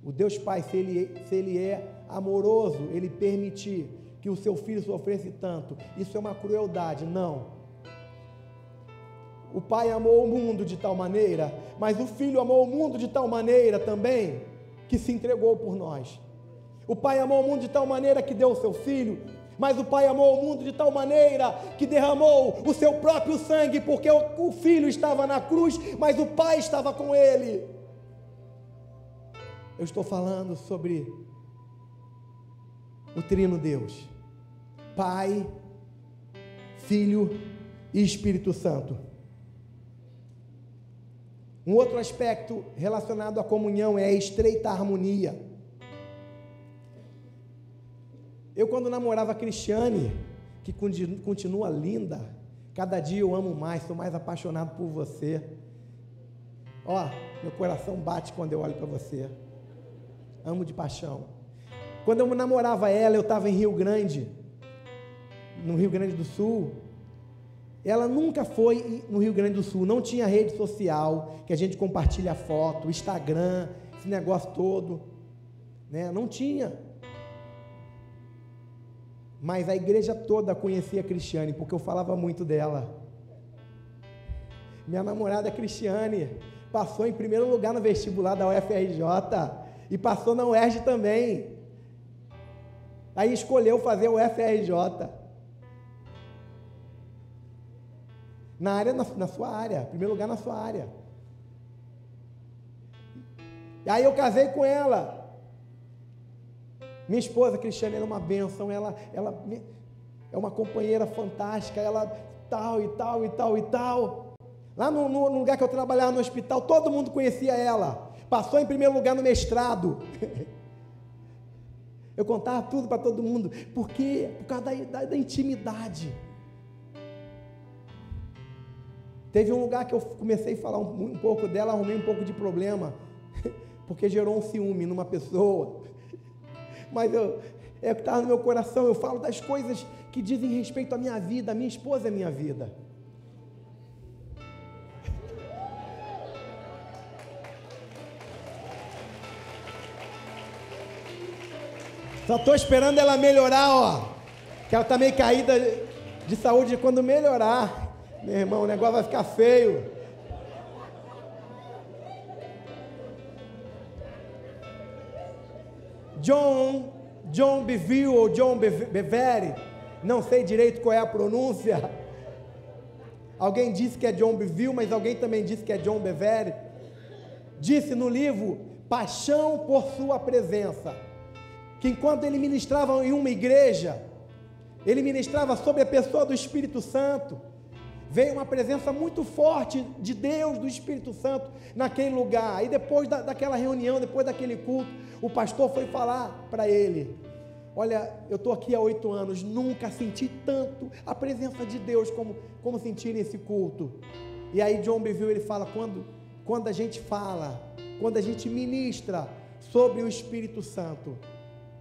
o Deus Pai, se ele é amoroso, ele permitir que o seu filho sofresse tanto. Isso é uma crueldade. Não. O Pai amou o mundo de tal maneira, mas o Filho amou o mundo de tal maneira também, que se entregou por nós. O Pai amou o mundo de tal maneira que deu o seu Filho, mas o Pai amou o mundo de tal maneira que derramou o seu próprio sangue, porque o Filho estava na cruz, mas o Pai estava com ele. Eu estou falando sobre o Trino Deus, Pai, Filho e Espírito Santo. Um outro aspecto relacionado à comunhão é a estreita harmonia. Eu, quando namorava a Cristiane, que continua linda, cada dia eu amo mais, sou mais apaixonado por você. Ó, meu coração bate quando eu olho para você. Amo de paixão. Quando eu namorava ela, eu estava em Rio Grande, no Rio Grande do Sul. Ela nunca foi no Rio Grande do Sul, não tinha rede social, que a gente compartilha foto, Instagram, esse negócio todo, né? Não tinha. Mas a igreja toda conhecia a Cristiane, porque eu falava muito dela. Minha namorada Cristiane passou em primeiro lugar no vestibular da UFRJ e passou na UERJ também. Aí escolheu fazer o UFRJ. Na sua área, em primeiro lugar na sua área. E aí eu casei com ela. Minha esposa Cristiane era uma bênção, ela é uma companheira fantástica, ela tal e tal e tal e tal. Lá no lugar que eu trabalhava no hospital, todo mundo conhecia ela. Passou em primeiro lugar no mestrado. Eu contava tudo para todo mundo. Por quê? Por causa da intimidade. Teve um lugar que eu comecei a falar um pouco dela, arrumei um pouco de problema, porque gerou um ciúme numa pessoa. Mas é o que estava no meu coração. Eu falo das coisas que dizem respeito à minha vida. A minha esposa é minha vida. Só estou esperando ela melhorar, ó. Que ela está meio caída de saúde. Quando melhorar, meu irmão, o negócio vai ficar feio. John Bevere ou John Bevere, não sei direito qual é a pronúncia. Alguém disse que é John Bevere, mas alguém também disse que é John Bevere. Disse no livro Paixão por Sua Presença, que enquanto ele ministrava em uma igreja, ele ministrava sobre a pessoa do Espírito Santo, veio uma presença muito forte de Deus, do Espírito Santo, naquele lugar. E depois daquela reunião, depois daquele culto, o pastor foi falar para ele: olha, eu estou aqui há 8 anos, nunca senti tanto a presença de Deus como senti nesse culto. E aí John Bevere, ele fala, quando a gente fala, quando a gente ministra sobre o Espírito Santo,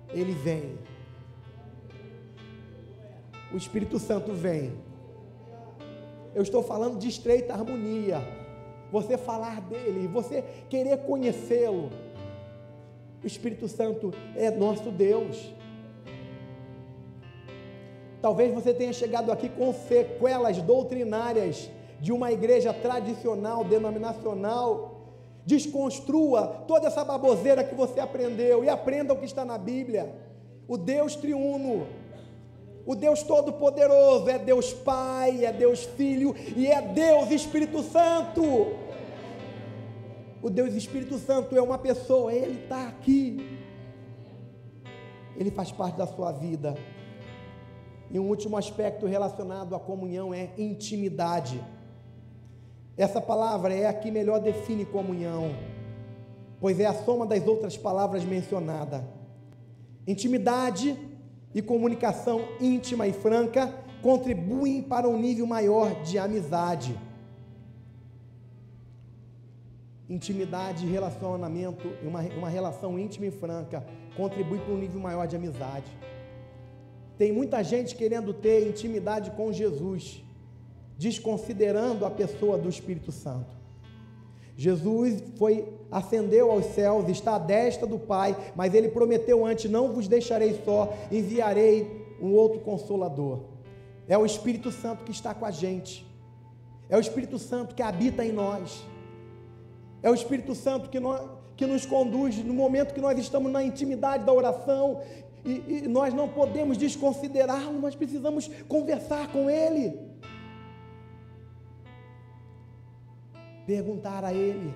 ele vem. O Espírito Santo vem. Eu estou falando de estreita harmonia. Você falar dele, você querer conhecê-lo. O Espírito Santo é nosso Deus. Talvez você tenha chegado aqui com sequelas doutrinárias de uma igreja tradicional, denominacional. Desconstrua toda essa baboseira que você aprendeu e aprenda o que está na Bíblia. O Deus triuno, o Deus todo-poderoso é Deus Pai, é Deus Filho e é Deus Espírito Santo. O Deus Espírito Santo é uma pessoa, Ele está aqui, Ele faz parte da sua vida. E um último aspecto relacionado à comunhão é intimidade. Essa palavra é a que melhor define comunhão, pois é a soma das outras palavras mencionadas. Intimidade e comunicação íntima e franca contribuem para um nível maior de amizade. Intimidade e relacionamento, uma relação íntima e franca, contribui para um nível maior de amizade. Tem muita gente querendo ter intimidade com Jesus, desconsiderando a pessoa do Espírito Santo. Jesus ascendeu aos céus, está à destra do Pai, mas Ele prometeu antes: não vos deixarei só, enviarei um outro Consolador. É o Espírito Santo que está com a gente, é o Espírito Santo que habita em nós, é o Espírito Santo que nos conduz no momento que nós estamos na intimidade da oração, e nós não podemos desconsiderá-lo, nós precisamos conversar com Ele, perguntar a Ele.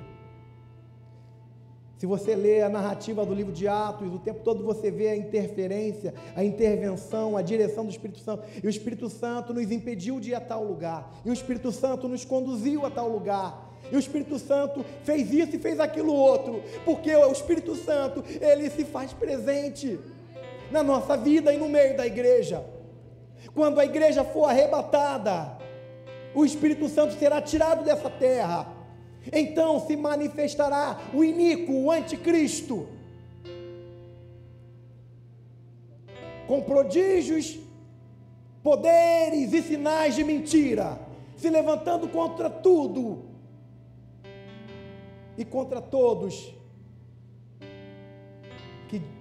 Se você lê a narrativa do livro de Atos, o tempo todo você vê a interferência, a intervenção, a direção do Espírito Santo, e o Espírito Santo nos impediu de ir a tal lugar, e o Espírito Santo nos conduziu a tal lugar, e o Espírito Santo fez isso e fez aquilo outro, porque o Espírito Santo, Ele se faz presente na nossa vida e no meio da igreja. Quando a igreja for arrebatada, o Espírito Santo será tirado dessa terra, então se manifestará o iníquo, o anticristo, com prodígios, poderes e sinais de mentira, se levantando contra tudo e contra todos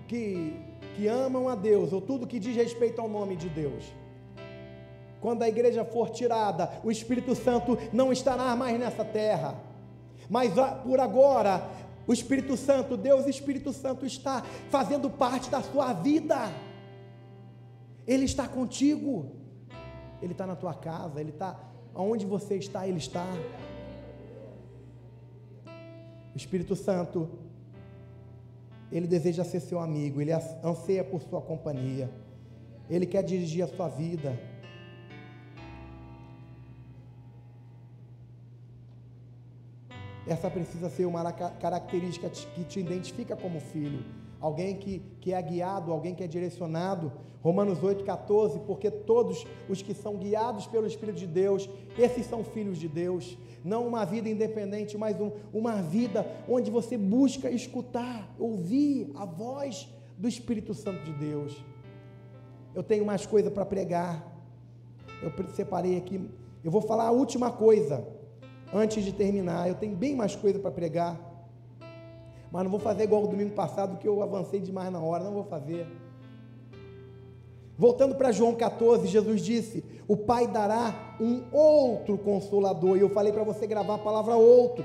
que amam a Deus, ou tudo que diz respeito ao nome de Deus. Quando a igreja for tirada, o Espírito Santo não estará mais nessa terra, mas por agora, o Espírito Santo, Deus Espírito Santo, está fazendo parte da sua vida. Ele está contigo, Ele está na tua casa, Ele está onde você está, Ele está. O Espírito Santo, Ele deseja ser seu amigo, Ele anseia por sua companhia, Ele quer dirigir a sua vida. Essa precisa ser uma característica que te identifica como filho. Alguém que é guiado, alguém que é direcionado. Romanos 8,14, porque todos os que são guiados pelo Espírito de Deus, esses são filhos de Deus. Não uma vida independente, mas uma vida onde você busca escutar, ouvir a voz do Espírito Santo de Deus. Eu tenho mais coisa para pregar. Eu separei aqui. Eu vou falar a última coisa antes de terminar. Eu tenho bem mais coisa para pregar, mas não vou fazer igual o domingo passado, que eu avancei demais na hora. Não vou fazer. Voltando para João 14, Jesus disse: o Pai dará um outro Consolador. E eu falei para você gravar a palavra outro.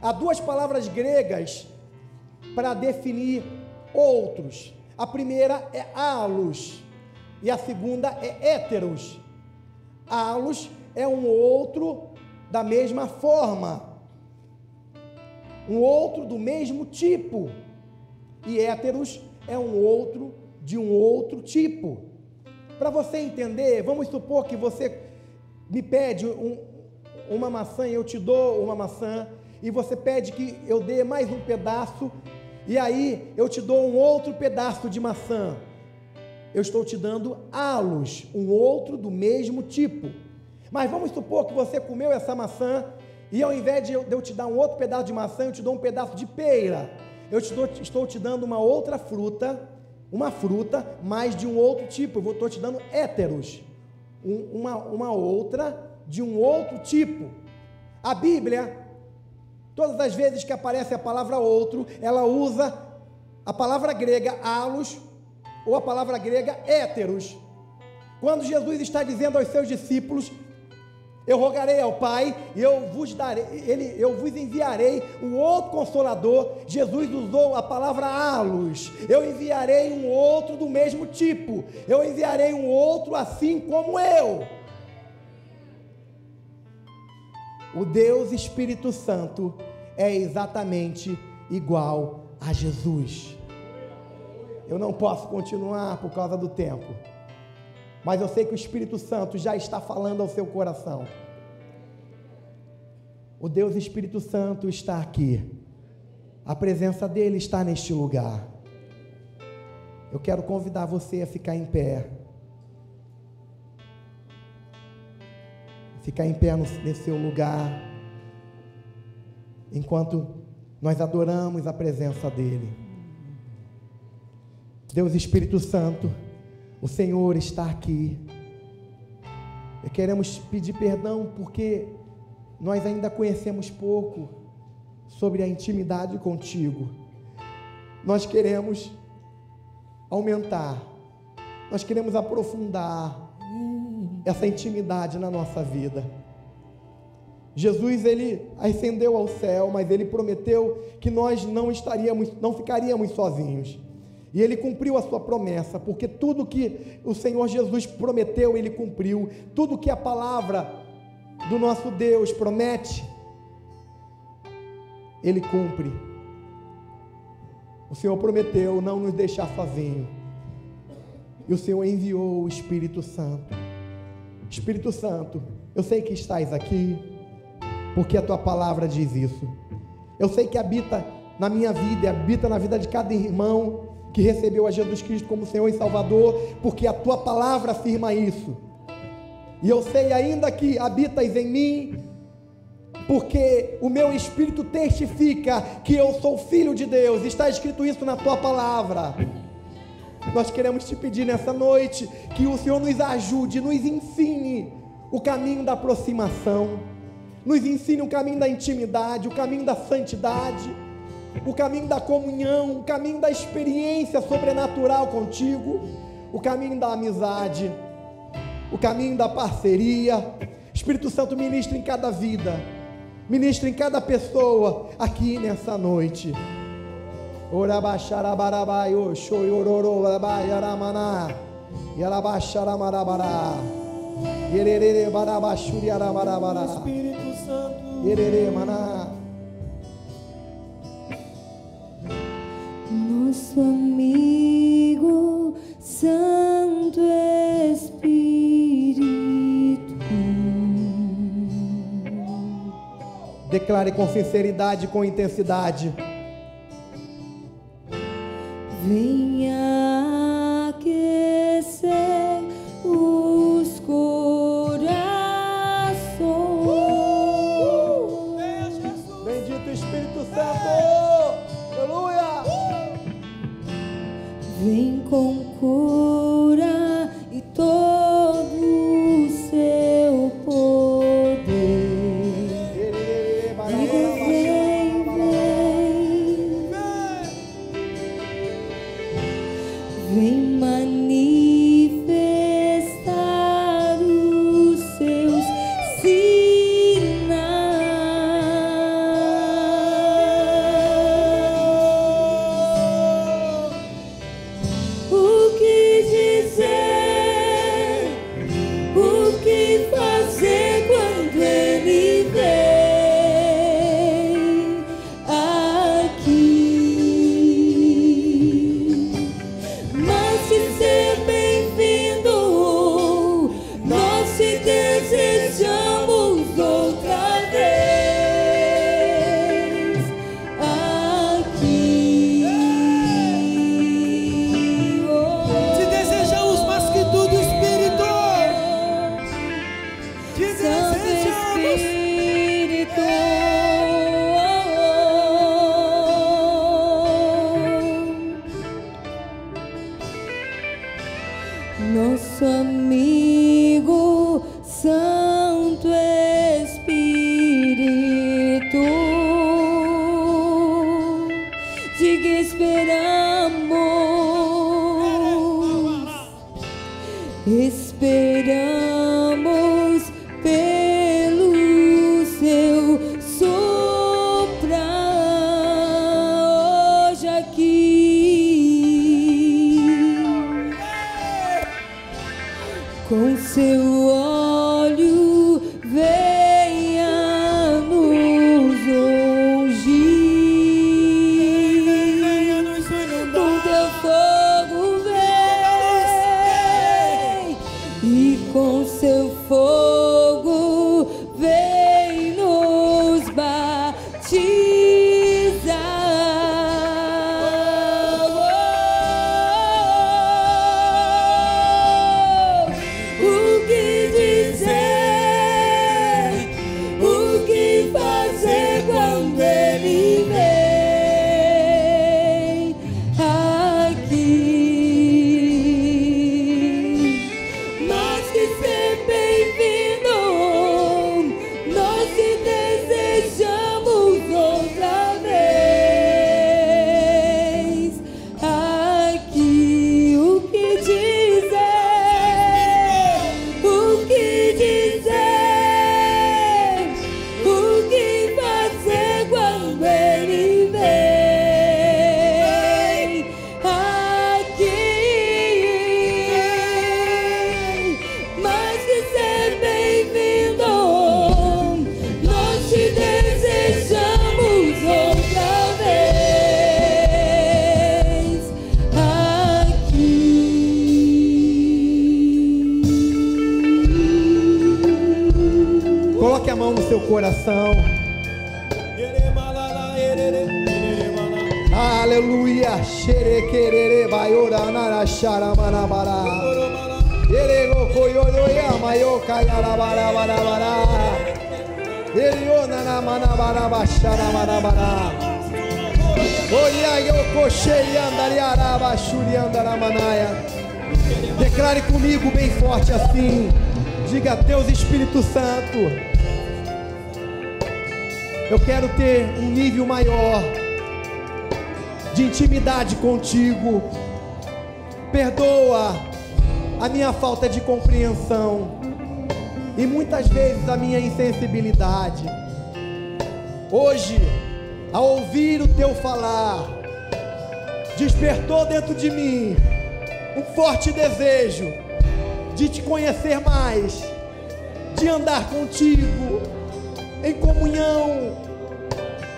Há duas palavras gregas para definir outros. A primeira é alos e a segunda é héteros. Alos é um outro da mesma forma, um outro do mesmo tipo, e héteros é um outro de um outro tipo. Para você entender, vamos supor que você me pede uma maçã e eu te dou uma maçã, e você pede que eu dê mais um pedaço, e aí eu te dou um outro pedaço de maçã. Eu estou te dando alos, um outro do mesmo tipo. Mas vamos supor que você comeu essa maçã, e ao invés de eu te dar um outro pedaço de maçã, eu te dou um pedaço de pera. Estou te dando uma outra fruta, uma fruta, mas de um outro tipo. Eu estou te dando héteros, uma outra de um outro tipo. A Bíblia, todas as vezes que aparece a palavra outro, ela usa a palavra grega alos, ou a palavra grega héteros. Quando Jesus está dizendo aos seus discípulos: eu rogarei ao Pai, e eu vos enviarei o outro Consolador. Jesus usou a palavra alos. Eu enviarei um outro do mesmo tipo. Eu enviarei um outro assim como eu. O Deus Espírito Santo é exatamente igual a Jesus. Eu não posso continuar por causa do tempo, mas eu sei que o Espírito Santo já está falando ao seu coração. O Deus Espírito Santo está aqui. A presença dele está neste lugar. Eu quero convidar você a ficar em pé. Ficar em pé nesse seu lugar, enquanto nós adoramos a presença dele. Deus Espírito Santo, o Senhor está aqui. E queremos pedir perdão porque nós ainda conhecemos pouco sobre a intimidade contigo. Nós queremos aumentar, nós queremos aprofundar essa intimidade na nossa vida. Jesus, ele ascendeu ao céu, mas ele prometeu que nós não ficaríamos sozinhos. E ele cumpriu a sua promessa, porque tudo que o Senhor Jesus prometeu, ele cumpriu. Tudo que a palavra do nosso Deus promete, ele cumpre. O Senhor prometeu não nos deixar sozinhos, e o Senhor enviou o Espírito Santo. Espírito Santo, eu sei que estás aqui, porque a tua palavra diz isso. Eu sei que habita na minha vida, habita na vida de cada irmão que recebeu a Jesus Cristo como Senhor e Salvador, porque a tua palavra afirma isso. E eu sei ainda que habitas em mim, porque o meu espírito testifica que eu sou filho de Deus. Está escrito isso na tua palavra. Nós queremos te pedir nessa noite que o Senhor nos ajude, nos ensine o caminho da aproximação, nos ensine o caminho da intimidade, o caminho da santidade, o caminho da comunhão, o caminho da experiência sobrenatural contigo, o caminho da amizade, o caminho da parceria. Espírito Santo, ministra em cada vida, ministra em cada pessoa aqui nessa noite. Espírito Santo, nosso amigo Santo Espírito. Declare com sinceridade, com intensidade. Venha aquecer os corações. Bendito Espírito Santo. Aleluia. Vem com cura e todo o seu poder. Diga, vem, vem. Vem manifestar os seus sinais. O que dizer, o que fazer quando Ele vem aqui? Mas te ser bem-vindo, nós te desejamos outra vez aqui. Te desejamos mais que tudo, Espírito. Te Santo desejamos. Espírito, nosso amigo Santo Espírito, diga esperamos pelo seu soprar hoje aqui, com seu óleo venha nos ungir, Venha nos inundar. com teu fogo vem, e com seu fogo vem nos batizar. O que dizer, o que fazer quando Ele vem aqui? Mas que ser bem-vindo, nós te desejamos outra vez aqui. O que dizer, o que dizer, o que fazer quando Ele vem aqui? Mais que ser bem-vindo, nós te desejamos outra vez aqui. Coloque a mão no seu coração. Aleluia. Xerequerere baiora nara xaramanabara. Erego coyoyoya maioca yarabarabarabara. Eriona na manabara baixarabarabara. Oia yoko xeriandariaraba xuriandaramanaia. Declare comigo bem forte assim. Diga: Deus Espírito Santo, eu quero ter um nível maior de intimidade contigo. Perdoa a minha falta de compreensão e muitas vezes a minha insensibilidade. Hoje, ao ouvir o teu falar, despertou dentro de mim um forte desejo de te conhecer mais, de andar contigo em comunhão,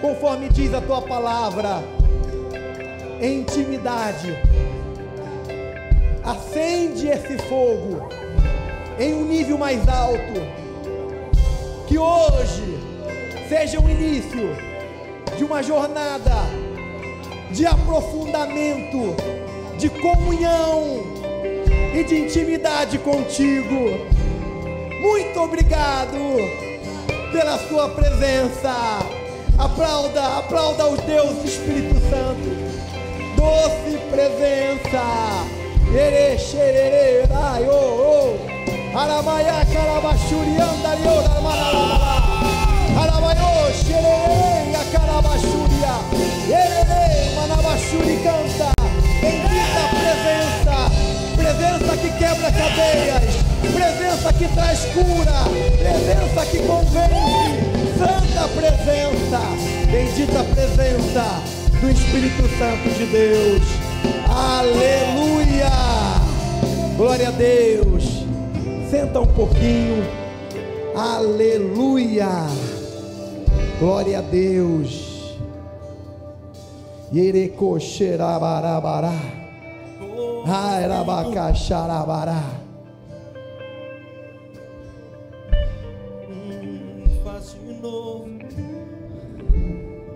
conforme diz a tua palavra, em intimidade. Acende esse fogo em um nível mais alto, que hoje seja o início de uma jornada de aprofundamento, de comunhão e de intimidade contigo. Muito obrigado pela sua presença. Aplauda o Deus Espírito Santo. Doce presença. Ere xerere ai o aramaya carabachuri andario armala aramayo xerere a carabachuria ere manabachuri canta. Bendita presença que quebra cadeias, presença que traz cura, presença que convence. Santa presença, bendita presença do Espírito Santo de Deus. Aleluia, glória a Deus. Senta um pouquinho. Aleluia, glória a Deus. Yerecoxerabarabará, airabacaxarabará.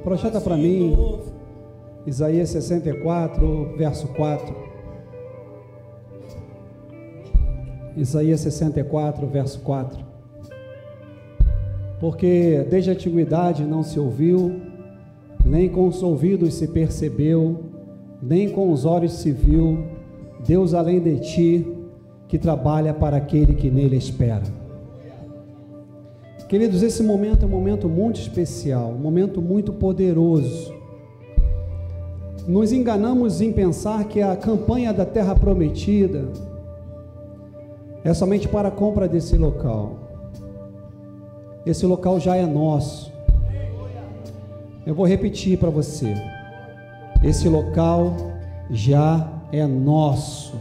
Projeta para mim Isaías 64, verso 4. Isaías 64, verso 4. Porque desde a antiguidade não se ouviu, nem com os ouvidos se percebeu, nem com os olhos se viu, Deus além de ti, que trabalha para aquele que nele espera. Queridos, esse momento é um momento muito especial, um momento muito poderoso. Nos enganamos em pensar que a campanha da Terra Prometida é somente para a compra desse local. Esse local já é nosso. Eu vou repetir para você. Esse local já é nosso.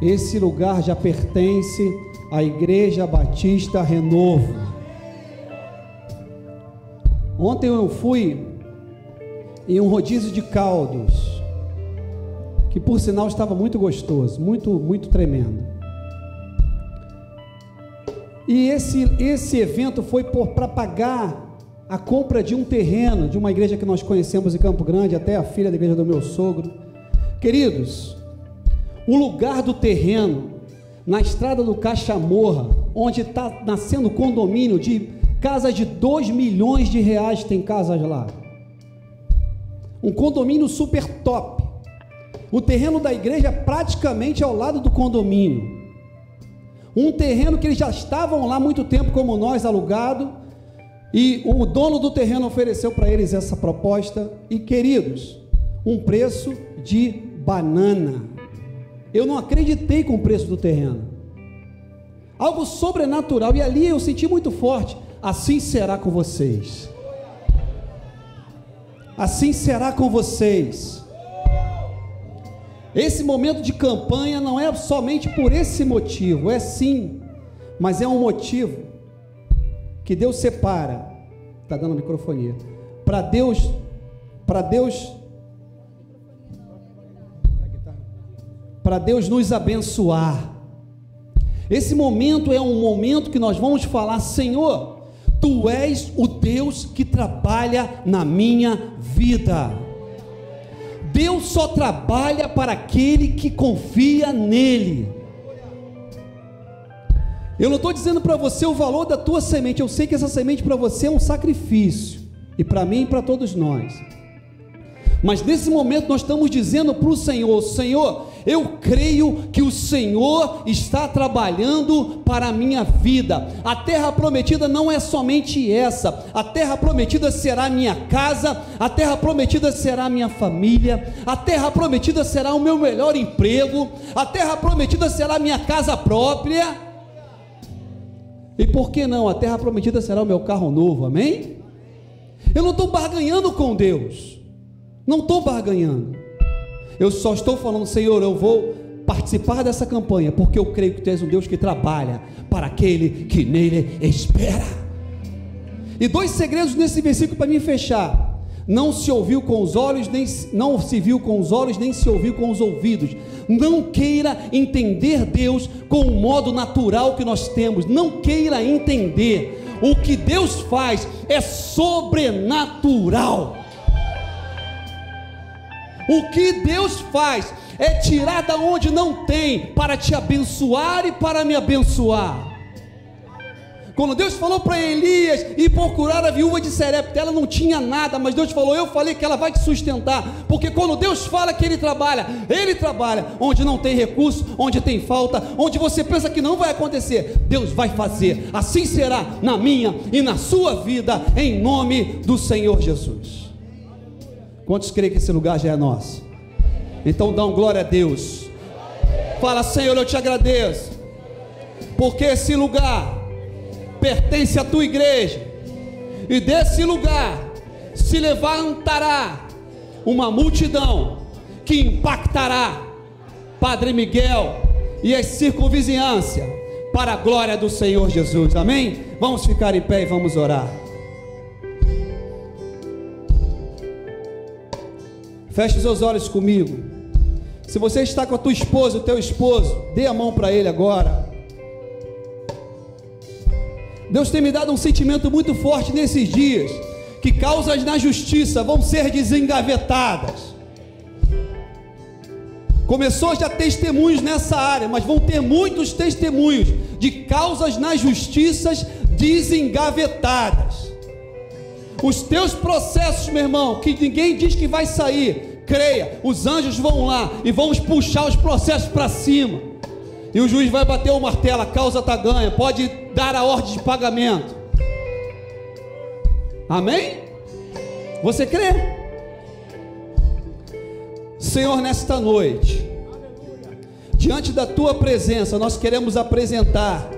Esse lugar já pertence à Igreja Batista Renovo. Ontem eu fui em um rodízio de caldos, que por sinal estava muito gostoso, muito tremendo. E esse evento foi para pagar a compra de um terreno, de uma igreja que nós conhecemos em Campo Grande, até a filha da igreja do meu sogro. Queridos, o lugar do terreno, na estrada do Cachamorra, onde está nascendo condomínio de casas de 2 milhões de reais, tem casas lá. Um condomínio super top. O terreno da igreja praticamente ao lado do condomínio. Um terreno que eles já estavam lá há muito tempo, como nós, alugado, e o dono do terreno ofereceu para eles essa proposta. E, queridos, um preço de banana. Eu não acreditei com o preço do terreno. Algo sobrenatural. E ali eu senti muito forte. Assim será com vocês. Assim será com vocês. Esse momento de campanha não é somente por esse motivo. É sim. Mas é um motivo que Deus separa. Está dando microfonia. Para Deus nos abençoar. Esse momento é um momento que nós vamos falar: Senhor, Tu és o Deus que trabalha na minha vida. Deus só trabalha para aquele que confia nele. Eu não estou dizendo para você o valor da tua semente. Eu sei que essa semente para você é um sacrifício, e para mim e para todos nós. Mas nesse momento nós estamos dizendo para o Senhor: Senhor, eu creio que o Senhor está trabalhando para a minha vida. A terra prometida não é somente essa. A terra prometida será a minha casa. A terra prometida será a minha família. A terra prometida será o meu melhor emprego. A terra prometida será a minha casa própria. E por que não? A terra prometida será o meu carro novo, amém? Eu não estou barganhando com Deus. Não estou barganhando. Eu só estou falando: Senhor, eu vou participar dessa campanha, porque eu creio que Tu és um Deus que trabalha para aquele que nele espera. E 2 segredos nesse versículo para mim fechar: não se ouviu com os olhos, não se viu com os olhos, nem se ouviu com os ouvidos. Não queira entender Deus com o modo natural que nós temos. Não queira entender. o que Deus faz é sobrenatural. O que Deus faz é tirar da onde não tem, para te abençoar e para me abençoar. Quando Deus falou para Elias ir procurar a viúva de Serepta, ela não tinha nada, mas Deus falou: eu falei que ela vai te sustentar, porque quando Deus fala que Ele trabalha onde não tem recurso, onde tem falta, onde você pensa que não vai acontecer, Deus vai fazer. Assim será na minha e na sua vida, em nome do Senhor Jesus. Quantos creem que esse lugar já é nosso? Então dá glória a Deus. Fala: Senhor, eu te agradeço, porque esse lugar pertence à tua igreja, e desse lugar se levantará uma multidão que impactará Padre Miguel e a circunvizinhança para a glória do Senhor Jesus. Amém? Vamos ficar em pé e vamos orar. Feche os seus olhos comigo. Se você está com a tua esposa, o teu esposo, dê a mão para ele agora. Deus tem me dado um sentimento muito forte nesses dias, que causas na justiça vão ser desengavetadas. Começou já testemunhos nessa área, mas vão ter muitos testemunhos de causas na justiça desengavetadas. Os teus processos, meu irmão, que ninguém diz que vai sair, creia, os anjos vão lá e vão puxar os processos para cima. E o juiz vai bater o martelo, a causa está ganha, pode dar a ordem de pagamento. Amém? Você crê? Senhor, nesta noite, diante da tua presença, nós queremos apresentar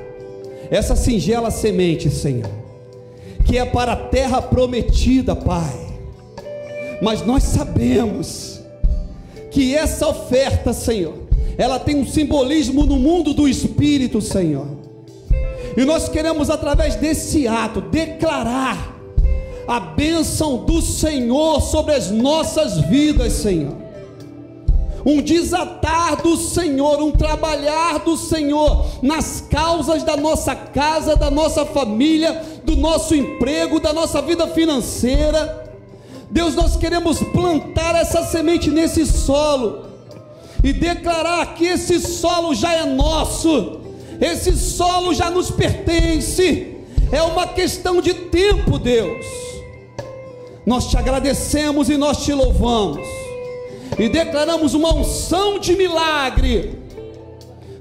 essa singela semente, Senhor, que é para a terra prometida, Pai. Mas nós sabemos que essa oferta, Senhor, ela tem um simbolismo no mundo do Espírito, Senhor, e nós queremos, através desse ato, declarar a bênção do Senhor sobre as nossas vidas, Senhor, um desatar do Senhor, um trabalhar do Senhor nas causas da nossa casa, da nossa família, do nosso emprego, da nossa vida financeira. Deus, nós queremos plantar essa semente nesse solo e declarar que esse solo já é nosso, esse solo já nos pertence. É uma questão de tempo, Deus. Nós te agradecemos e nós te louvamos e declaramos uma unção de milagre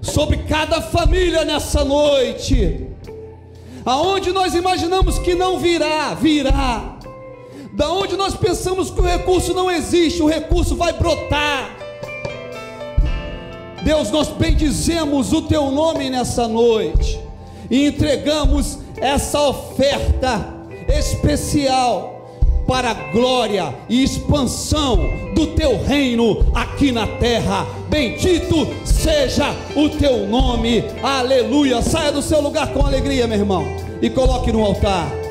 sobre cada família nessa noite. Aonde nós imaginamos que não virá, virá. Da onde nós pensamos que o recurso não existe, o recurso vai brotar. Deus, nós bendizemos o teu nome nessa noite e entregamos essa oferta especial para a glória e expansão do teu reino aqui na terra. Bendito seja o teu nome, aleluia. Saia do seu lugar com alegria, meu irmão, e coloque no altar.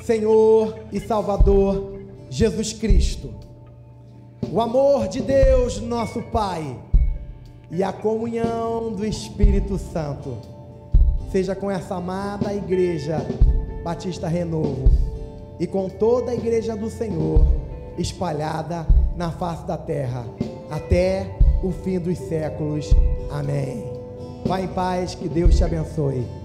Senhor e Salvador Jesus Cristo, o amor de Deus nosso Pai e a comunhão do Espírito Santo seja com essa amada igreja Batista Renovo e com toda a igreja do Senhor espalhada na face da terra até o fim dos séculos. Amém. Vá em paz, que Deus te abençoe.